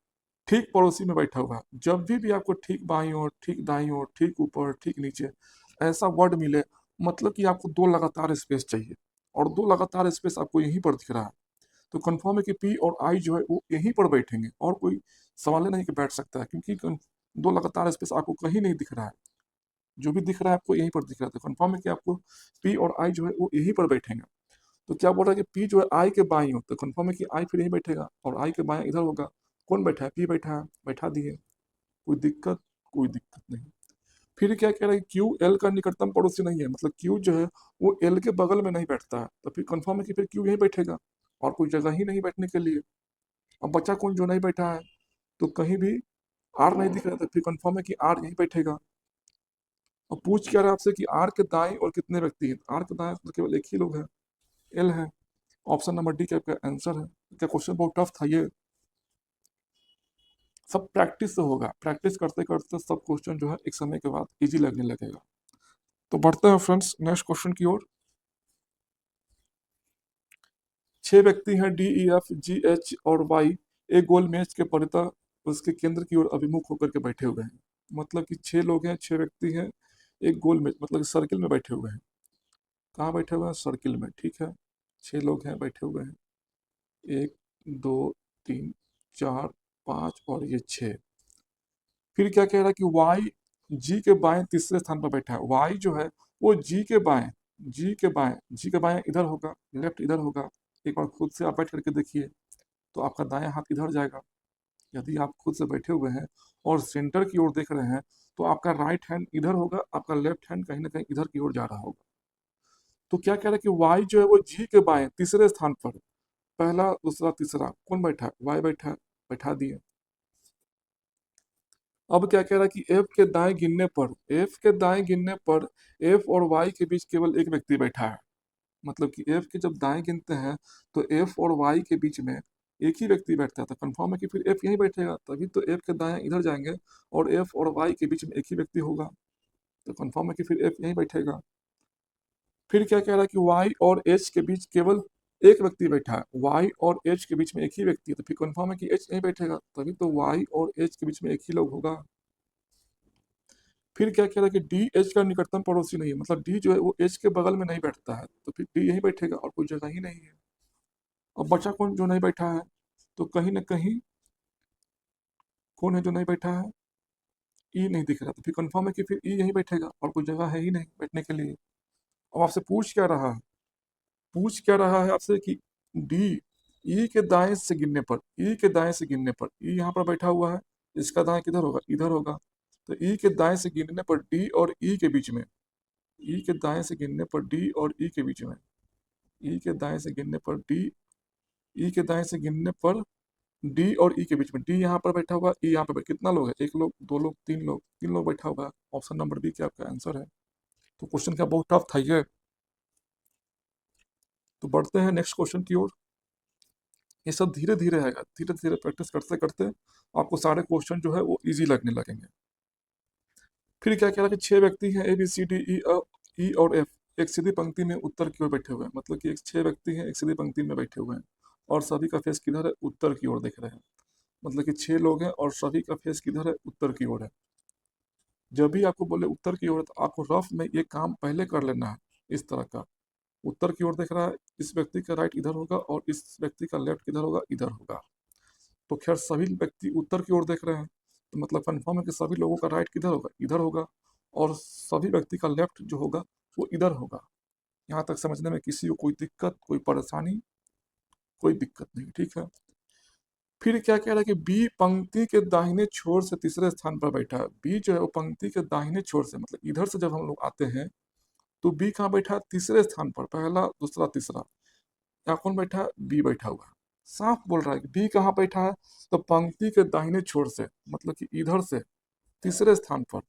ठीक पड़ोसी में बैठा हुआ है। जब भी आपको ठीक बाईं ओर, ठीक दाईं ओर, ठीक ऊपर, ठीक नीचे ऐसा वर्ड मिले, मतलब कि आपको 2 लगातार स्पेस चाहिए, और 2 लगातार स्पेस आपको यहीं पर दिख रहा है, तो कन्फर्म है कि पी और आई जो है वो यहीं पर बैठेंगे, और कोई सवाल ही नहीं कि बैठ सकता है, क्योंकि 2 लगातार स्पेस आपको कहीं नहीं दिख रहा है। जो भी दिख रहा है आपको यहीं पर दिख रहा है, तो कन्फर्म है कि आपको पी और आई जो है वो यहीं पर बैठेंगे। तो क्या बोल रहा है कि पी जो है आई के बाईं हो, तो कन्फर्म है कि आई फिर यहीं बैठेगा, और आई के बाएं इधर होगा। कौन बैठा है? पी बैठा है, बैठा दिए, कोई दिक्कत नहीं। फिर क्या कह रहा है कि क्यू एल का निकटतम पड़ोसी नहीं है, मतलब क्यू जो है वो एल के बगल में नहीं बैठता है, तो फिर कन्फर्म है कि फिर क्यू यहीं बैठेगा, और कोई जगह ही नहीं बैठने के लिए। अब बचा कौन जो नहीं बैठा है? तो कहीं भी आर नहीं दिख रहा था, फिर कन्फर्म है कि आर यहीं बैठेगा। और पूछ क्या रहा है आपसे कि आर के दाएं और कितने व्यक्ति हैं? आर के दाएं तो केवल एक ही लोग है, एल है। ऑप्शन नंबर डी का आपका आंसर है। क्या क्वेश्चन बहुत टफ था ये? सब प्रैक्टिस से होगा, प्रैक्टिस करते करते सब क्वेश्चन जो है एक समय के बाद इजी लगने लगेगा। तो बढ़ते हैं फ्रेंड्स नेक्स्ट क्वेश्चन की ओर। 6 व्यक्ति हैं D E F G H और वाई एक गोल मेज के परितः उसके केंद्र की ओर अभिमुख होकर के बैठे हुए हैं। मतलब कि 6 लोग हैं, 6 व्यक्ति हैं, एक गोल मेज मतलब सर्किल में बैठे हुए हैं। कहाँ बैठे हुए हैं? सर्किल में, ठीक है। 6 लोग हैं बैठे हुए हैं, 1, 2, 3, 4, 5 और ये 6। फिर क्या कह रहा है कि वाई जी के बाएं तीसरे स्थान पर बैठा है। वाई जो है वो जी के बाएं इधर होगा, लेफ्ट इधर होगा। एक बार खुद से आप बैठ करके देखिए, तो आपका दायां हाथ इधर जाएगा। यदि आप खुद से बैठे हुए हैं और सेंटर की ओर देख रहे हैं, तो आपका राइट हैंड इधर होगा, आपका लेफ्ट हैंड कहीं ना कहीं इधर की ओर जा रहा होगा। तो क्या कह रहा है कि वाई जो है वो जी के बाएं तीसरे स्थान पर, पहला, दूसरा, तीसरा, कौन बैठा है? वाई बैठा है, बैठा दिए। अब क्या कह रहा है कि एफ के दाएं गिनने पर एफ और वाई के बीच केवल एक व्यक्ति बैठा है। मतलब कि एफ के जब दाएं गिनते हैं, तो एफ और वाई के बीच में एक ही व्यक्ति बैठता है, तो कंफर्म है कि फिर एफ यहीं बैठेगा, तभी तो एफ के दाएं इधर जाएंगे, और एफ और वाई के बीच में एक ही व्यक्ति होगा, तो कंफर्म है कि फिर एफ यहीं बैठेगा। फिर क्या कह रहा है कि वाई और एच के बीच केवल एक व्यक्ति बैठा है। वाई और एच के बीच में एक ही व्यक्ति है, तो फिर कंफर्म है कि एच यहीं बैठेगा, तभी तो वाई और एच के बीच में एक ही लोग होगा। फिर क्या कह रहा है कि डी एच का निकटतम पड़ोसी नहीं है, मतलब डी जो है वो एच के बगल में नहीं बैठता है, तो फिर डी यहीं बैठेगा, और कोई जगह ही नहीं है। अब बचा कौन जो नहीं बैठा है? तो कहीं ना कहीं कौन है जो नहीं बैठा है? ई नहीं दिख रहा, तो फिर कंफर्म है कि फिर ई यहीं बैठेगा, और कोई जगह है ही नहीं बैठने के लिए। अब आपसे पूछ क्या रहा है आपसे कि डी ई के दाएं से गिनने पर, ई यहाँ पर बैठा हुआ है, इसका दाएं किधर होगा? इधर होगा। तो ई के दाएं से गिनने पर डी और ई के बीच में, ई के दाएं से गिनने पर डी और ई के बीच में, ई के दाएं से गिनने पर डी, ई के दाएं से गिनने पर डी और ई के बीच में, डी यहाँ पर बैठा हुआ, ई यहाँ पर कितना लोग है? 1 लोग, 2 लोग, 3 लोग, 3 लोग बैठा हुआ है। ऑप्शन नंबर बी क्या आपका आंसर है। तो क्वेश्चन क्या बहुत टफ था ये। तो बढ़ते हैं नेक्स्ट क्वेश्चन की ओर। ये सब धीरे धीरे आएगा, धीरे धीरे प्रैक्टिस करते करते आपको सारे क्वेश्चन जो है वो इजी लगने लगेंगे। फिर क्या कह रहा है कि 6 व्यक्ति हैं ए बी सी डी ई और एफ एक सीधी पंक्ति में उत्तर की ओर बैठे हुए हैं। मतलब कि 6 व्यक्ति हैं एक सीधी पंक्ति में बैठे हुए हैं, और सभी का फेस किधर है? उत्तर की ओर देख रहे हैं। मतलब कि 6 लोग हैं और सभी का फेस किधर है? उत्तर की ओर है। जब भी आपको बोले उत्तर की ओर है, तो आपको रफ में ये काम पहले कर लेना है, इस तरह का। उत्तर की ओर देख रहा है, इस व्यक्ति का राइट इधर होगा, और इस व्यक्ति का लेफ्ट किधर होगा? इधर होगा। तो खैर सभी व्यक्ति उत्तर की ओर देख रहे हैं, तो मतलब कन्फर्म है कि सभी लोगों का राइट किधर होगा? इधर होगा, और सभी व्यक्ति का लेफ्ट जो होगा वो इधर होगा। यहाँ तक समझने में किसी को कोई दिक्कत, कोई परेशानी, कोई दिक्कत नहीं, ठीक है। फिर क्या कह रहा है कि बी पंक्ति के दाहिने छोर से तीसरे स्थान पर बैठा है। बी जो है वो पंक्ति के दाहिने छोर से, मतलब इधर से जब हम लोग आते हैं, तो बी कहाँ बैठा है? तीसरे स्थान पर, पहला, दूसरा, तीसरा। यहाँ कौन बैठा है? बी बैठा हुआ है। साफ बोल रहा है कि बी कहाँ बैठा है? तो पंक्ति के दाहिने छोर से, मतलब कि इधर से तीसरे स्थान पर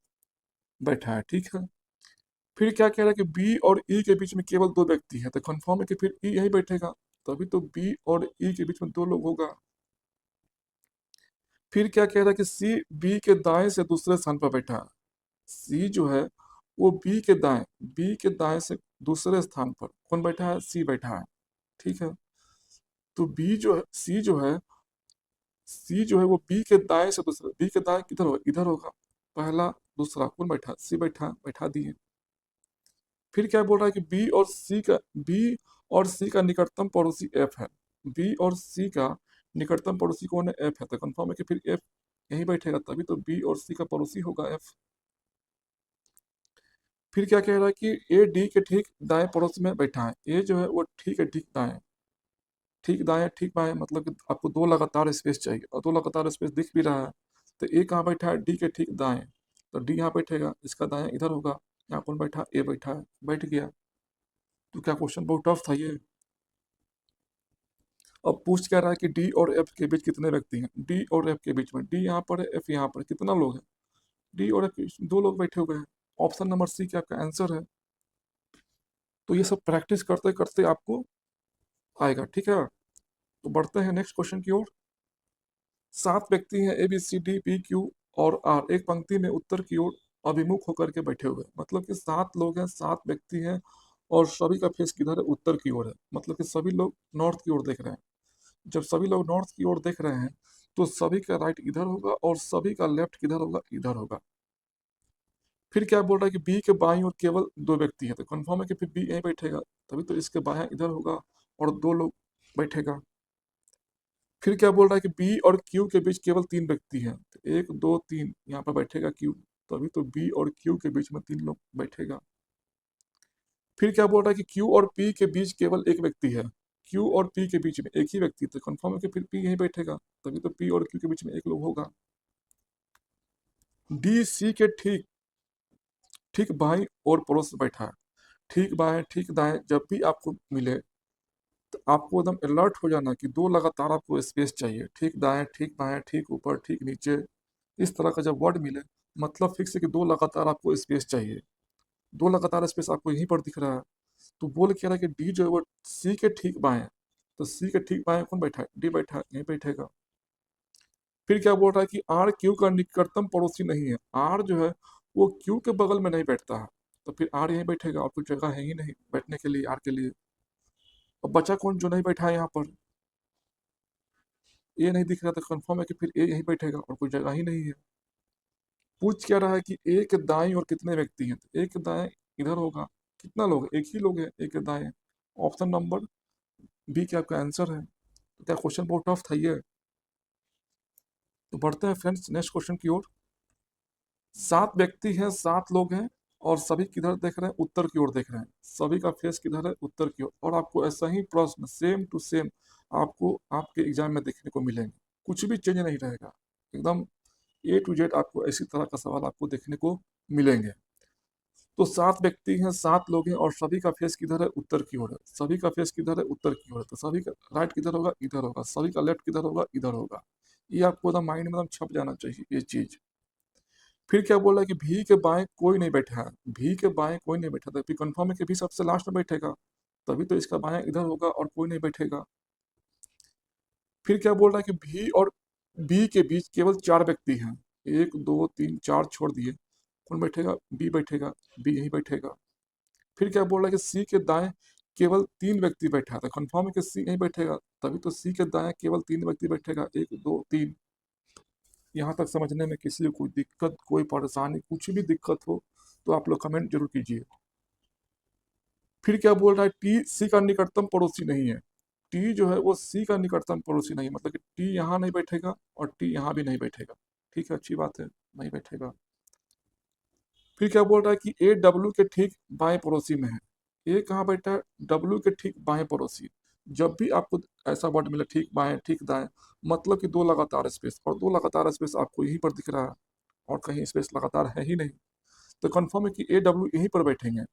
बैठा है, ठीक है। फिर क्या कह रहा है कि बी और ई के बीच में केवल दो व्यक्ति हैं, तो कंफर्म है कि फिर ई यहीं बैठेगा, तभी तो बी और ई के बीच में दो लोग होगा। फिर क्या कह रहा है कि सी बी के दाएं से दूसरे स्थान पर बैठा है। सी जो है वो बी के दाएं से दूसरे स्थान पर कौन बैठा है? सी बैठा है, ठीक है। तो सी जो है वो बी के दाएं से दूसरे, बी के दाएं किधर होगा? इधर होगा। पहला दूसरा कौन बैठा? सी बैठा दिए। फिर क्या बोल रहा है कि बी और सी का निकटतम पड़ोसी एफ है। बी और सी का निकटतम पड़ोसी कौन है? एफ है, तो कंफर्म है कि फिर एफ यहीं बैठेगा, तभी तो बी और सी का पड़ोसी होगा एफ। फिर क्या कह रहा है कि ए डी के ठीक दाएं पड़ोस में बैठा है। ए जो है वो ठीक है, ठीक दाएं ठीक बाएं, मतलब कि आपको दो लगातार स्पेस चाहिए, और दो लगातार स्पेस दिख भी रहा है। तो ए कहाँ बैठा है? डी के ठीक दाएं, तो डी यहाँ बैठेगा, इसका दाएं इधर होगा। यहाँ कौन बैठा? ए बैठा है, बैठ गया। तो क्या क्वेश्चन बहुत टफ था ये। अब पूछ क्या रहा है कि डी और एफ के बीच कितने व्यक्ति हैं? डी और एफ के बीच में, डी यहाँ पर है, एफ यहाँ पर, कितना लोग हैं? डी और एफ के बीच में दो लोग बैठे हुए हैं। ऑप्शन नंबर सी क्या आपका आंसर है। तो ये सब प्रैक्टिस करते करते आपको आएगा, ठीक है। तो बढ़ते हैं नेक्स्ट क्वेश्चन की ओर। 7 व्यक्ति हैं, A B C D P Q और आर, एक पंक्ति में उत्तर की ओर अभिमुख होकर के बैठे हुए हैं। मतलब कि 7 लोग हैं, 7 व्यक्ति हैं, और सभी का फेस किधर है? उत्तर की ओर है, मतलब कि सभी लोग नॉर्थ की ओर देख रहे हैं। जब सभी लोग नॉर्थ की ओर देख रहे हैं, तो सभी का राइट इधर होगा और सभी का लेफ्ट किधर होगा? इधर होगा। फिर क्या बोल रहा है कि बी के बाईं ओर केवल दो व्यक्ति हैं, तो कंफर्म है कि फिर बी यहीं बैठेगा, तभी तो इसके बाएं इधर होगा और दो लोग बैठेगा। फिर क्या बोल रहा है कि बी और क्यू के बीच केवल 3 व्यक्ति हैं, तो 1 2 3 यहाँ पर बैठेगा क्यू, तभी तो बी और क्यू के बीच में 3 लोग बैठेगा। फिर क्या बोल रहा है कि क्यू और पी के बीच केवल एक व्यक्ति है। क्यू और पी के बीच में एक ही व्यक्ति, तो कंफर्म है कि फिर पी यहीं बैठेगा, तभी तो पी और क्यू के बीच में एक लोग होगा। डी सी के ठीक ठीक बाईं और पड़ोस में बैठा है। ठीक बाएं ठीक दाएं जब भी आपको मिले, तो आपको एकदम अलर्ट हो जाना कि दो लगातार आपको स्पेस चाहिए। ठीक दाएं ठीक बाएं ठीक ऊपर ठीक नीचे, इस तरह का जब वर्ड मिले, मतलब फिक्स है कि दो लगातार आपको स्पेस चाहिए। दो लगातार स्पेस आपको यहीं पर दिख रहा है। तो बोल क्या रहा है कि डी जो है वो सी के ठीक बाएं है। तो सी के ठीक बाएं कौन बैठा है? डी बैठा है, यहीं बैठेगा। फिर क्या बोल रहा है कि आर क्यू का निकटतम पड़ोसी नहीं है। आर जो है वो क्यू के बगल में नहीं बैठता है, तो फिर आर यहीं बैठेगा, और कुछ जगह है ही नहीं बैठने के लिए आर के लिए। अब बचा कौन जो नहीं बैठा है यहाँ पर? ए नहीं दिख रहा, तो कंफर्म है कि फिर ए यहीं बैठेगा, और कोई जगह ही नहीं है। पूछ क्या रहा है कि ए के दाएं और कितने व्यक्ति हैं, तो ए के दाएं इधर होगा। कितना लोग? एक ही लोग है ए के दाएं। ऑप्शन नंबर बी क्या आपका आंसर है। तो क्या क्वेश्चन बहुत टफ था ये। तो बढ़ते हैं फ्रेंड्स नेक्स्ट क्वेश्चन की ओर। 7 व्यक्ति हैं, 7 लोग हैं, और सभी किधर देख रहे हैं? उत्तर की ओर देख रहे हैं। सभी का फेस किधर है? उत्तर की ओर। और आपको ऐसा ही प्रश्न सेम टू सेम आपको आपके एग्जाम में देखने को मिलेंगे, कुछ भी चेंज नहीं रहेगा। एकदम ए टू जेड आपको इसी तरह का सवाल आपको देखने को मिलेंगे। तो 7 व्यक्ति हैं, 7 लोग हैं, और सभी का फेस किधर है? उत्तर की ओर है। सभी का फेस किधर है? उत्तर की ओर है। तो सभी का राइट किधर होगा? इधर होगा। सभी का लेफ्ट किधर होगा? इधर होगा। ये आपको एकदम माइंड में एकदम छप जाना चाहिए ये चीज। फिर क्या बोला कि भी के बाएं कोई नहीं बैठा है। भी के बाएं कोई नहीं बैठा था, फिर कंफर्म है कि भी सबसे लास्ट में बैठेगा, तभी तो इसका बायां इधर होगा और कोई नहीं बैठेगा। फिर क्या बोल रहा है कि भी और बी के बीच केवल 4 व्यक्ति हैं। 1 2 3 4 छोड़ दिए, कौन बैठेगा? बी बैठेगा, बी यहीं बैठेगा। फिर क्या बोल रहा है कि सी के दाएं केवल 3 व्यक्ति बैठा था, कंफर्म है कि सी यहीं बैठेगा, तभी तो सी के दाएं केवल 3 व्यक्ति बैठेगा। 1 2 3। यहाँ तक समझने में किसी को कोई दिक्कत, कोई परेशानी, कुछ भी दिक्कत हो तो आप लोग कमेंट जरूर कीजिए। फिर क्या बोल रहा है? टी सी का निकटतम पड़ोसी नहीं है। टी जो है वो सी का निकटतम पड़ोसी नहीं है, मतलब कि टी यहाँ नहीं बैठेगा और टी यहाँ भी नहीं बैठेगा। ठीक है, अच्छी बात है, नहीं बैठेगा। फिर क्या बोल रहा है कि ए डब्ल्यू के ठीक बाएं पड़ोसी में है। ए कहाँ बैठा है? डब्ल्यू के ठीक बाएं पड़ोसी। जब भी आपको ऐसा वर्ड मिले ठीक बाएं ठीक दाएं, मतलब कि दो लगातार स्पेस, और दो लगातार स्पेस आपको यहीं पर दिख रहा है, और कहीं स्पेस लगातार है ही नहीं, तो कंफर्म है कि ए डब्ल्यू यहीं पर बैठेंगे।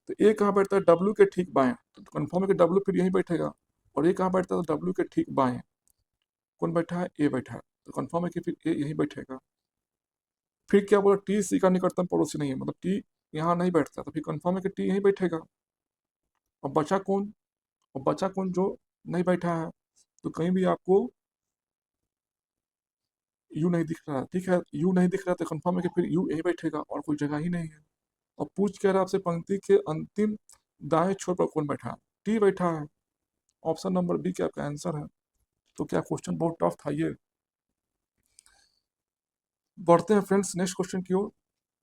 तो ए कहाँ बैठता है? डब्ल्यू के ठीक बाएं, तो कंफर्म है कि डब्ल्यू फिर यहीं बैठेगा। और ए कहाँ बैठता है? डब्ल्यू के ठीक बाएं, कौन बैठा है? ए बैठा है, तो कंफर्म है कि फिर ए यहीं बैठेगा। फिर क्या बोला, टी सी का निकटतम पड़ोसी नहीं है, मतलब टी यहाँ नहीं बैठता, तो फिर कंफर्म है कि टी यहीं बैठेगा। और बचा कौन, और बचा कौन जो नहीं बैठा है, तो कहीं भी आपको यू नहीं दिख रहा है, ठीक है, यू नहीं दिख रहा तो कंफर्म है कि फिर यू यहीं बैठेगा और कोई जगह ही नहीं है। और पूछ क्या रहा है आपसे, पंक्ति के अंतिम दाएं छोर पर कौन बैठा है, टी बैठा है। ऑप्शन नंबर बी क्या आपका आंसर है। तो क्या क्वेश्चन बहुत टफ था ये। बढ़ते हैं फ्रेंड्स नेक्स्ट क्वेश्चन की ओर।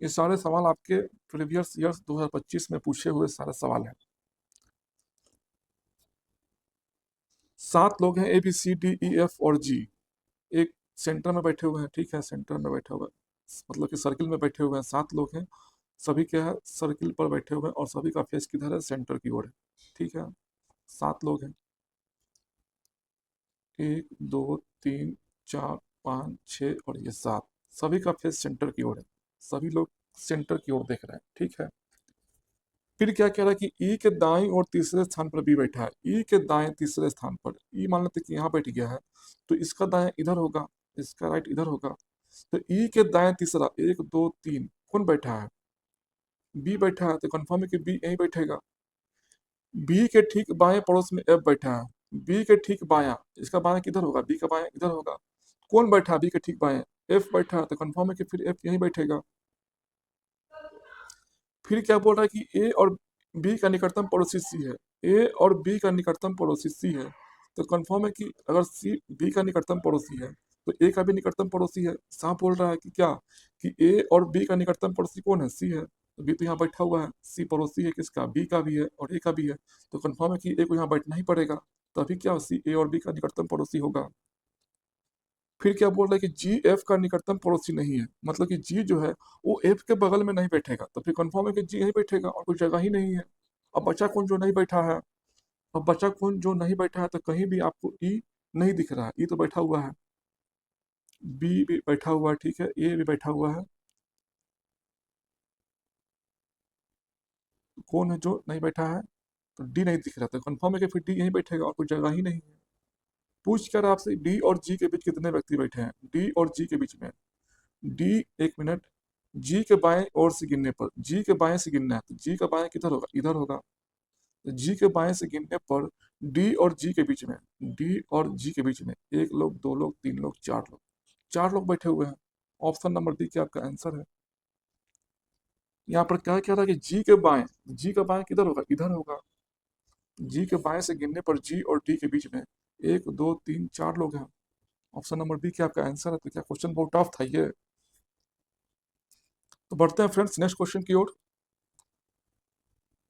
ये सारे सवाल आपके प्रीवियस ईयर्स 2025 में पूछे हुए सारे सवाल हैं। 7 लोग हैं, A B C D E F और जी, एक सेंटर में बैठे हुए हैं, ठीक है, सेंटर में बैठे हुए हैं, मतलब कि सर्किल में बैठे हुए हैं, 7 लोग हैं। सभी क्या है, सर्किल पर बैठे हुए हैं और सभी का फेस किधर है, सेंटर की ओर है, ठीक है। 7 लोग हैं, 1 2 3 4 5 6 और ये 7, सभी का फेस सेंटर की ओर है, सभी लोग सेंटर की ओर देख रहे हैं, ठीक है। फिर क्या कह रहा है कि ई के दाईं और तीसरे स्थान पर बी बैठा है, ई के दाएं तीसरे स्थान पर, ई मान लेते कि यहाँ बैठ गया है, तो इसका दाएं इधर होगा, इसका राइट इधर होगा। तो ई के दाएं तीसरा, 1 2 3 कौन बैठा है, बी बैठा है, तो कंफर्म है कि बी यहीं बैठेगा। बी के ठीक बाएं पड़ोस में एफ बैठा है, बी के ठीक बायां, इसका बायां किधर होगा, बी का बायां इधर होगा। कौन बैठा है बी के ठीक बाएं, एफ बैठा है, तो कंफर्म है कि फिर एफ यहीं बैठेगा। फिर क्या बोल रहा है कि ए और बी का निकटतम पड़ोसी सी है, ए और बी का निकटतम पड़ोसी सी है, तो कंफर्म है कि अगर सी बी का निकटतम पड़ोसी है तो ए का भी निकटतम पड़ोसी है। साफ बोल रहा है कि क्या, कि ए और बी का निकटतम पड़ोसी कौन है, सी है, तो बी तो यहाँ बैठा हुआ है, सी पड़ोसी है किसका, बी का भी है और ए का भी है, तो कंफर्म है कि ए को यहाँ बैठना ही पड़ेगा, तभी क्या सी ए और बी का निकटतम पड़ोसी होगा। फिर क्या बोल रहा है कि जी एफ का निकटतम पड़ोसी नहीं है, मतलब कि जी जो है वो एफ के बगल में नहीं बैठेगा, तो फिर कंफर्म है कि जी यहीं बैठेगा और कोई जगह ही नहीं है। अब बचा कौन जो नहीं बैठा है, अब बचा कौन जो नहीं बैठा है, तो कहीं भी आपको ई नहीं दिख रहा है, ई तो बैठा हुआ है, बी भी बैठा हुआ है, ठीक है, ए भी बैठा हुआ है, तो कौन है जो नहीं बैठा है, तो डी नहीं दिख रहा, तो कंफर्म है कि फिर डी यहीं बैठेगा और कोई जगह ही नहीं है। पूछ कर आपसे डी और जी के बीच कितने व्यक्ति बैठे हैं, डी और जी के बीच में, डी, एक मिनट, जी के बाएं ओर से गिनने पर, जी के बाएं से गिनना है, तो जी का बाएं किधर होगा, इधर होगा, तो जी के बाएं से गिनने पर डी और जी के बीच में, डी और जी के बीच में 1 लोग, 2 लोग, 3 लोग, 4 लोग, 4 लोग बैठे हुए हैं। ऑप्शन नंबर डी क्या आपका आंसर है। यहाँ पर क्या कह रहा है कि जी के बाएं, जी का बाएं किधर होगा, इधर होगा, जी के बाएं से गिनने पर जी और डी के बीच में 1 2 3 4 लोग हैं। ऑप्शन नंबर बी क्या आपका आंसर है। तो क्या क्वेश्चन बहुत टफ था ये। तो बढ़ते हैं फ्रेंड्स नेक्स्ट क्वेश्चन की ओर।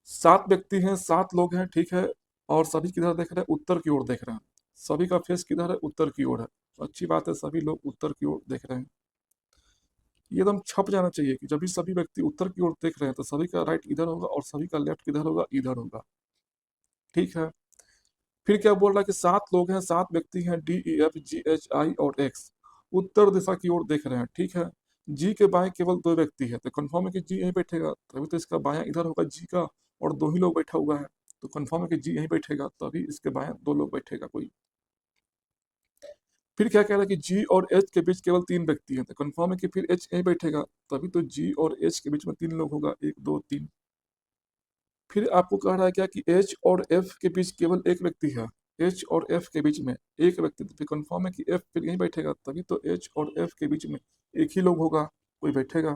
7 व्यक्ति हैं, 7 लोग हैं, ठीक है, और सभी किधर देख रहे हैं, उत्तर की ओर देख रहे हैं, सभी का फेस किधर है, उत्तर की ओर है, तो अच्छी बात है, सभी लोग उत्तर की ओर देख रहे हैं। ये एकदम छप जाना चाहिए कि जब भी सभी व्यक्ति उत्तर की ओर देख रहे हैं तो सभी का राइट इधर होगा और सभी का लेफ्ट किधर होगा, इधर होगा, ठीक है। फिर क्या बोल रहा है कि 7 लोग हैं, 7 व्यक्ति हैं, D E F G H I और एक्स उत्तर दिशा की ओर देख रहे हैं, ठीक है। जी के बाएं केवल 2 व्यक्ति है, तो कंफर्म है कि जी यहीं बैठेगा, तभी तो इसका बायां इधर होगा जी का, और 2 ही लोग बैठा हुआ है, तो कंफर्म है कि जी यहीं बैठेगा, तभी इसके बाएं 2 लोग बैठेगा कोई। फिर क्या कह रहा है कि जी और एच के बीच केवल 3 व्यक्ति हैं, तो कंफर्म है कि फिर एच यहीं बैठेगा, तभी तो जी और एच के बीच में 3 लोग होगा, 1 2 3। फिर आपको कह रहा है क्या कि एच और एफ के बीच केवल एक व्यक्ति है, एच और एफ के बीच में एक व्यक्ति, तो फिर कंफर्म है कि एफ फिर यहीं बैठेगा, तभी तो एच और एफ के बीच में एक ही लोग होगा, कोई बैठेगा।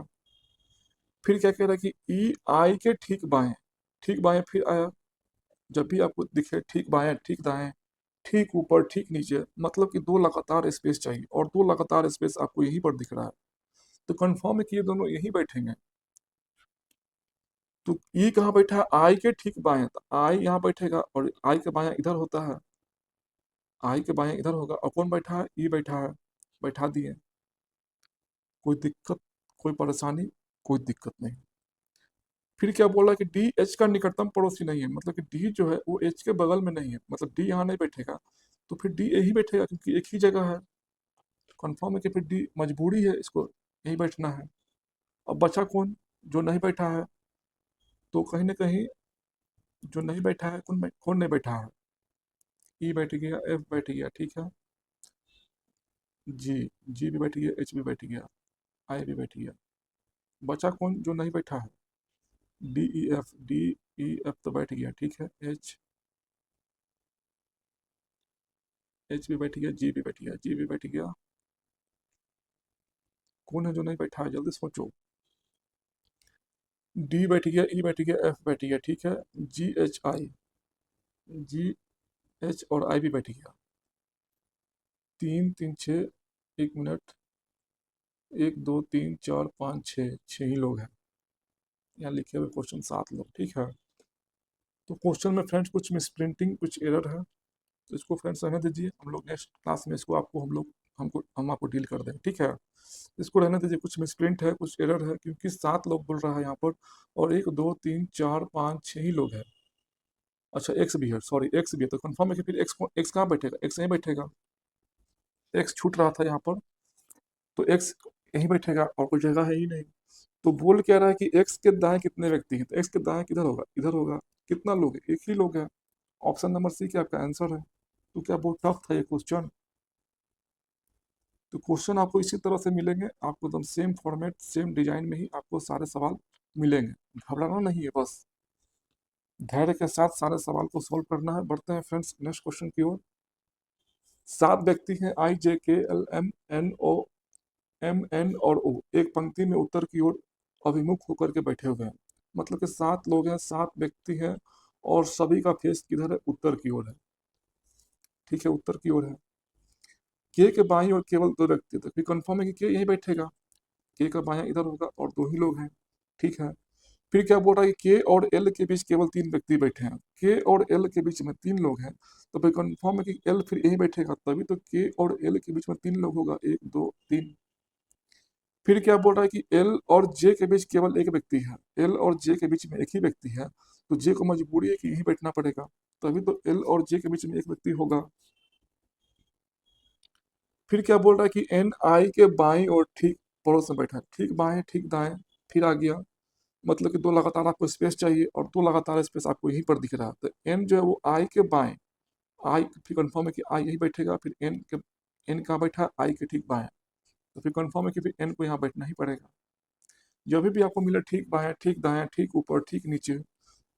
फिर क्या कह रहा है कि ई आई के ठीक बाएं फिर आया, जब भी आपको दिखे ठीक बाएं, ठीक दाएं, ठीक ऊपर, ठीक नीचे, मतलब कि 2 लगातार स्पेस चाहिए, और 2 लगातार स्पेस आपको यहीं पर दिख रहा है, तो कंफर्म है कि ये दोनों यहीं बैठेंगे। तो ई कहाँ बैठा है, आई के ठीक बाएं, तो आई यहाँ बैठेगा और आई के बायां इधर होता है, आई के बाएं इधर होगा, और कौन बैठा है, ई बैठा है, बैठा दिए। कोई दिक्कत, कोई परेशानी, कोई दिक्कत नहीं। फिर क्या बोला कि डी एच का निकटतम पड़ोसी नहीं है, मतलब कि डी जो है वो एच के बगल में नहीं है, मतलब डी यहाँ नहीं बैठेगा, तो फिर डी यही बैठेगा क्योंकि एक ही जगह है, कंफर्म है कि फिर डी मजबूरी है इसको यहीं बैठना है। अब बचा कौन जो नहीं बैठा है, तो कहीं ना कहीं जो नहीं बैठा है, कौन नहीं बैठा है, ई बैठ गया, एफ बैठ गया, ठीक है, जी, जी भी बैठ गया, एच भी बैठ गया, आई भी बैठ गया, बचा कौन जो नहीं बैठा है? D E F, D E F तो बैठ गया, ठीक है। एच, एच भी बैठ गया, जी भी बैठ गया, जी भी बैठ गया। कौन है जो नहीं बैठा है, जल्दी सोचो। डी बैठ गया, ई बैठ गया, एफ बैठ गया, ठीक है। जी एच आई, जी एच और आई भी बैठ गया। 3 3 6, 1 मिनट, 1 2 3 4 5 6, 6 ही लोग हैं। यहाँ लिखे हुए क्वेश्चन 7 लोग, ठीक है। तो क्वेश्चन में फ्रेंड्स कुछ मिसप्रिंटिंग, कुछ एरर है, तो इसको फ्रेंड्स रहने दीजिए। हम लोग नेक्स्ट क्लास में इसको आपको हम आपको डील कर देंगे, ठीक है। इसको रहने दीजिए, कुछ मिसप्रिंट है, कुछ एरर है, क्योंकि 7 लोग बोल रहा है यहाँ पर, और 1 2 3 4 5 6 ही लोग हैं। अच्छा, एक्स भी है, सॉरी एक्स भी है, तो कंफर्म है कि फिर एक्स कहाँ बैठेगा? एक्स यहीं बैठेगा। एक्स छूट रहा था यहाँ पर, तो एक्स यहीं बैठेगा और कोई जगह है ही नहीं। तो बोल क्या रहा है कि एक्स के दाएं कितने व्यक्ति हैं, तो एक्स के दाएं किधर होगा? इधर होगा। कितना लोग है? एक ही लोग है। ऑप्शन नंबर सी क्या आपका आंसर है। तो क्या बहुत टफ था ये क्वेश्चन? तो क्वेश्चन आपको इसी तरह से मिलेंगे, आपको एकदम सेम फॉर्मेट, सेम डिजाइन में ही आपको सारे सवाल मिलेंगे। घबराना नहीं है, बस धैर्य के साथ सारे सवाल को सॉल्व करना है। बढ़ते हैं फ्रेंड्स नेक्स्ट क्वेश्चन की ओर। 7 व्यक्ति हैं, I J K L M N O, M N और ओ, एक पंक्ति में उत्तर की ओर अभिमुख होकर के बैठे हुए हैं। मतलब कि 7 लोग हैं, 7 व्यक्ति हैं, और सभी का फेस किधर है? उत्तर की ओर है, ठीक है, उत्तर की ओर है। के बाईं ओर केवल 2 व्यक्ति, तो फिर कंफर्म है कि के यहीं बैठेगा। के का बायां इधर होगा और 2 ही लोग हैं, ठीक है। फिर क्या बोल रहा है कि के और एल के बीच केवल 3 व्यक्ति बैठे हैं। के और एल के बीच में 3 लोग हैं, तो फिर कंफर्म है कि एल फिर यहीं बैठेगा, तभी तो के और एल के बीच में 3 लोग होगा, 1 2 3। फिर क्या बोल रहा है कि एल और जे के बीच केवल एक व्यक्ति है। एल और जे के बीच में एक ही व्यक्ति है, तो जे को मजबूरी है कि यहीं बैठना पड़ेगा, तभी तो एल और जे के बीच में एक व्यक्ति होगा। फिर क्या बोल रहा है कि एन आई के बाईं और ठीक पड़ोस में बैठा है, ठीक बाएं ठीक दाएं, फिर आ गया। मतलब कि 2 लगातार आपको स्पेस चाहिए, और 2 लगातार स्पेस आपको यहीं पर दिख रहा है, तो एन जो है वो आई के बाएं, आई फिर कंफर्म है कि आई यहीं बैठेगा। फिर एन कहाँ बैठा? आई के ठीक बाएं, तो फिर कंफर्म है कि फिर एन को यहाँ बैठना ही पड़ेगा। जब भी आपको मिले ठीक बाएं ठीक दाएं ठीक ऊपर ठीक नीचे,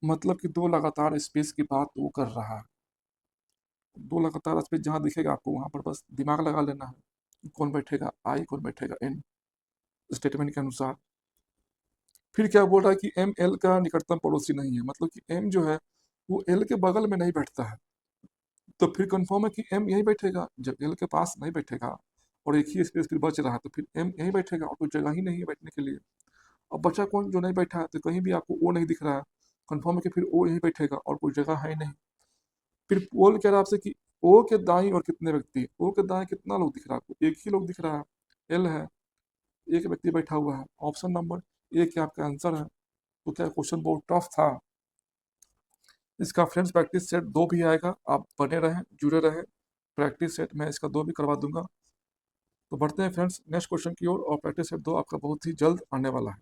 मतलब कि 2 लगातार स्पेस की बात वो कर रहा है। 2 लगातार स्पेस जहाँ दिखेगा आपको, वहां पर बस दिमाग लगा लेना है, कौन बैठेगा? आई, कौन बैठेगा? एन, स्टेटमेंट के अनुसार। फिर क्या बोल रहा है कि एम एल का निकटतम पड़ोसी नहीं है, मतलब कि एम जो है वो एल के बगल में नहीं बैठता है, तो फिर कंफर्म है कि एम यहीं बैठेगा। जब एल के पास नहीं बैठेगा और एक ही स्पेस फिर बच रहा है, तो फिर एम यहीं बैठेगा, और कोई जगह ही नहीं है बैठने के लिए। अब बचा कौन जो नहीं बैठा है? तो कहीं भी आपको ओ नहीं दिख रहा है, कंफर्म है कि फिर ओ यहीं बैठेगा और कोई जगह है ही नहीं। फिर बोल कह रहा है आपसे कि ओ के दाईं और कितने व्यक्ति? ओ के दाएं कितना लोग दिख रहा है आपको? एक ही लोग दिख रहा है, एल है, एक व्यक्ति बैठा हुआ है। ऑप्शन नंबर ए क्या आपका आंसर है। तो क्या क्वेश्चन बहुत टफ था? इसका फ्रेंड्स प्रैक्टिस सेट 2 भी आएगा, आप बने रहें, जुड़े रहें। प्रैक्टिस सेट मैं इसका 2 भी करवा दूंगा। तो बढ़ते हैं फ्रेंड्स नेक्स्ट क्वेश्चन की ओर, और प्रैक्टिस सेट 2 आपका बहुत ही जल्द आने वाला है।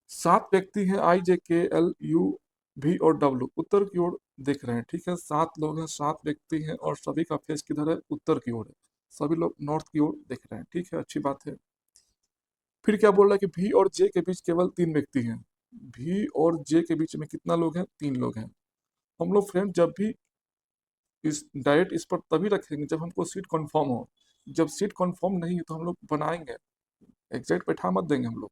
7 व्यक्ति हैं, I J K L U भी और डब्ल्यू, उत्तर की ओर देख रहे हैं, ठीक है। 7 लोग हैं, 7 व्यक्ति हैं, और सभी का फेस किधर है? उत्तर की ओर है। सभी लोग नॉर्थ की ओर देख रहे हैं, ठीक है, अच्छी बात है। फिर क्या बोल रहा है कि भी और जे के बीच केवल 3 व्यक्ति हैं। भी और जे के बीच में कितना लोग हैं? 3 लोग हैं। हम लोग फ्रेंड जब भी इस डायरेक्ट इस पर तभी रखेंगे जब हमको सीट कंफर्म हो। जब सीट कंफर्म नहीं है तो हम लोग बनाएंगे, एग्जैक्ट बैठा मत देंगे हम लोग।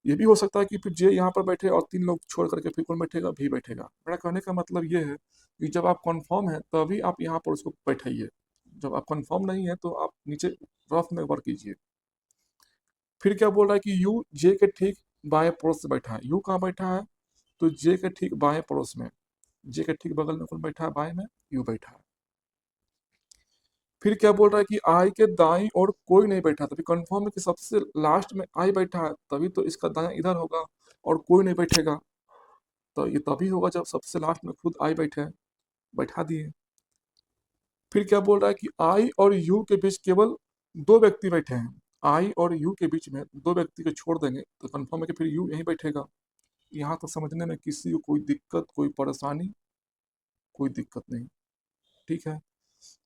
ये भी हो सकता है कि फिर जे यहाँ पर बैठे और 3 लोग छोड़ करके फिर कौन बैठेगा? भी बैठेगा। मेरा कहने का मतलब ये है कि जब आप कंफर्म है तभी आप यहाँ पर उसको बैठाइए। जब आप कंफर्म नहीं है तो आप नीचे रफ में वर्क कीजिए। फिर क्या बोल रहा है कि यू जे के ठीक बाएं पड़ोस से बैठा है। यू कहाँ बैठा है? तो जे के ठीक बाएं पड़ोस में, जे के ठीक बगल में कौन बैठा है? बाएं में यू बैठा है। फिर क्या बोल रहा है कि आई के दाईं और कोई नहीं बैठा, तभी कंफर्म है कि सबसे लास्ट में आई बैठा है, तभी तो इसका दायां इधर होगा और कोई नहीं बैठेगा। तो ये तभी होगा जब सबसे लास्ट में खुद आई बैठे, बैठा दिए। फिर क्या बोल रहा है कि आई और यू के बीच केवल 2 व्यक्ति बैठे हैं। आई और यू के बीच में 2 व्यक्ति को छोड़ देंगे, तो कंफर्म है कि फिर यू यहीं बैठेगा। यहाँ तक समझने में किसी को कोई दिक्कत, कोई परेशानी? कोई दिक्कत नहीं, ठीक है।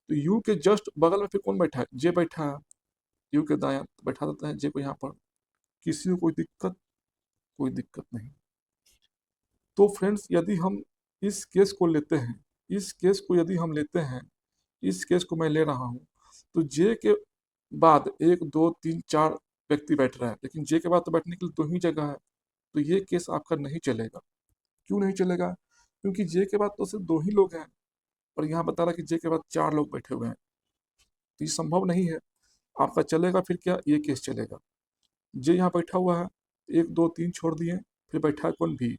तो यू के जस्ट बगल में फिर कौन बैठा है? जे बैठा है। यू के दायां बैठा देते हैं जे को यहाँ पर। किसी को कोई दिक्कत नहीं। तो फ्रेंड्स, यदि हम इस केस को लेते हैं, इस केस को यदि हम लेते हैं, इस केस को मैं ले रहा हूँ, तो जे के बाद 1, 2, 3, 4 व्यक्ति बैठ रहा है, लेकिन जे के बाद तो बैठने के लिए 2 ही जगह है, तो ये केस आपका नहीं चलेगा। क्यों नहीं चलेगा? क्योंकि जे के बाद तो सिर्फ 2 ही लोग हैं, और यहाँ बता रहा है कि जे के बाद 4 लोग बैठे हुए हैं, तो ये संभव नहीं है। आपका चलेगा फिर क्या? ये केस चलेगा। जे यहाँ बैठा हुआ है, 1, 2, 3 छोड़ दिए, फिर बैठा है कौन? भी।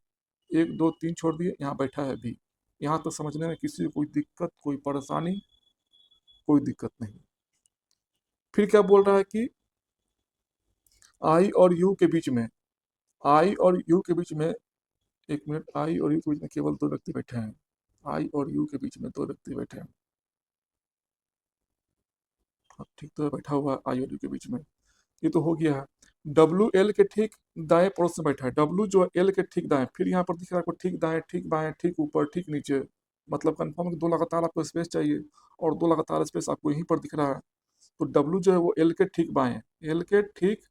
1, 2, 3 छोड़ दिए, यहाँ बैठा है भी। यहाँ तक समझने में किसी को कोई दिक्कत, कोई परेशानी, कोई दिक्कत नहीं। फिर क्या बोल रहा है कि आई और यू के बीच में, आई और यू के बीच में, एक मिनट, आई और यू के बीच में केवल 2 व्यक्ति बैठे हैं। आई और यू के बीच में 2 व्यक्ति बैठे हैं। हाँ, ठीक तो है, बैठा हुआ है आई और यू के बीच में, ये तो हो गया है। डब्ल्यू एल के ठीक दाएं पड़ोस में बैठा है, डब्ल्यू जो एल के ठीक दाएं, फिर यहाँ पर दिख रहा है आपको ठीक दाएं, ठीक बाएं, ठीक ऊपर, ठीक नीचे, मतलब कंफर्म है कि 2 लगातार आपको स्पेस चाहिए, और 2 लगातार स्पेस आपको यहीं पर दिख रहा है। तो डब्ल्यू जो है वो एल के ठीक बाएं, एल के ठीक,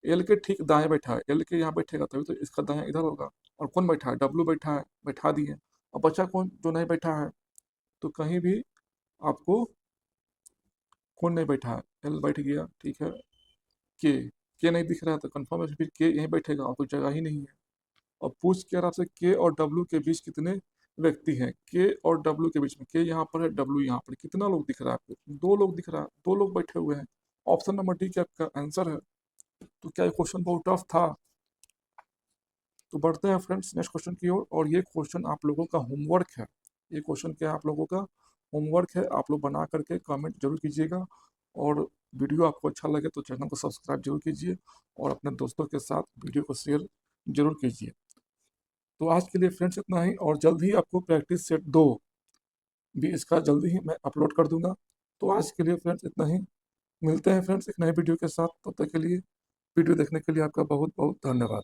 एल के ठीक दाएं बैठा है, एल के यहाँ बैठेगा तभी तो इसका दाएं इधर होगा। और कौन बैठा है? डब्ल्यू बैठा है, बैठा दिए। अब बचा कौन जो नहीं बैठा है? तो कहीं भी आपको कौन नहीं बैठा है? एल बैठ गया, ठीक है। के के नहीं दिख रहा है, तो कंफर्म है कि फिर के यहीं बैठेगा, और कोई जगह ही नहीं है। और पूछ के आपसे के और डब्ल्यू के बीच कितने व्यक्ति हैं? के और डब्ल्यू के बीच में, के यहाँ पर है, डब्ल्यू यहाँ पर, कितना लोग दिख रहा है आपको? 2 लोग दिख रहा है, 2 लोग बैठे हुए हैं। ऑप्शन नंबर डी क्या आपका आंसर है। तो क्या ये क्वेश्चन बहुत टफ था? तो बढ़ते हैं फ्रेंड्स नेक्स्ट क्वेश्चन की ओर, और ये क्वेश्चन आप लोगों का होमवर्क है। ये क्वेश्चन क्या है? आप लोगों का होमवर्क है, आप लोग बना करके कमेंट जरूर कीजिएगा, और वीडियो आपको अच्छा लगे तो चैनल को सब्सक्राइब जरूर कीजिए, और अपने दोस्तों के साथ वीडियो को शेयर जरूर कीजिए। तो आज के लिए फ्रेंड्स इतना ही, और जल्द ही आपको प्रैक्टिस सेट 2 भी इसका जल्दी ही मैं अपलोड कर दूंगा। तो आज के लिए फ्रेंड्स इतना ही, मिलते हैं फ्रेंड्स एक नए वीडियो के साथ, तब तक के लिए वीडियो देखने के लिए आपका बहुत बहुत धन्यवाद।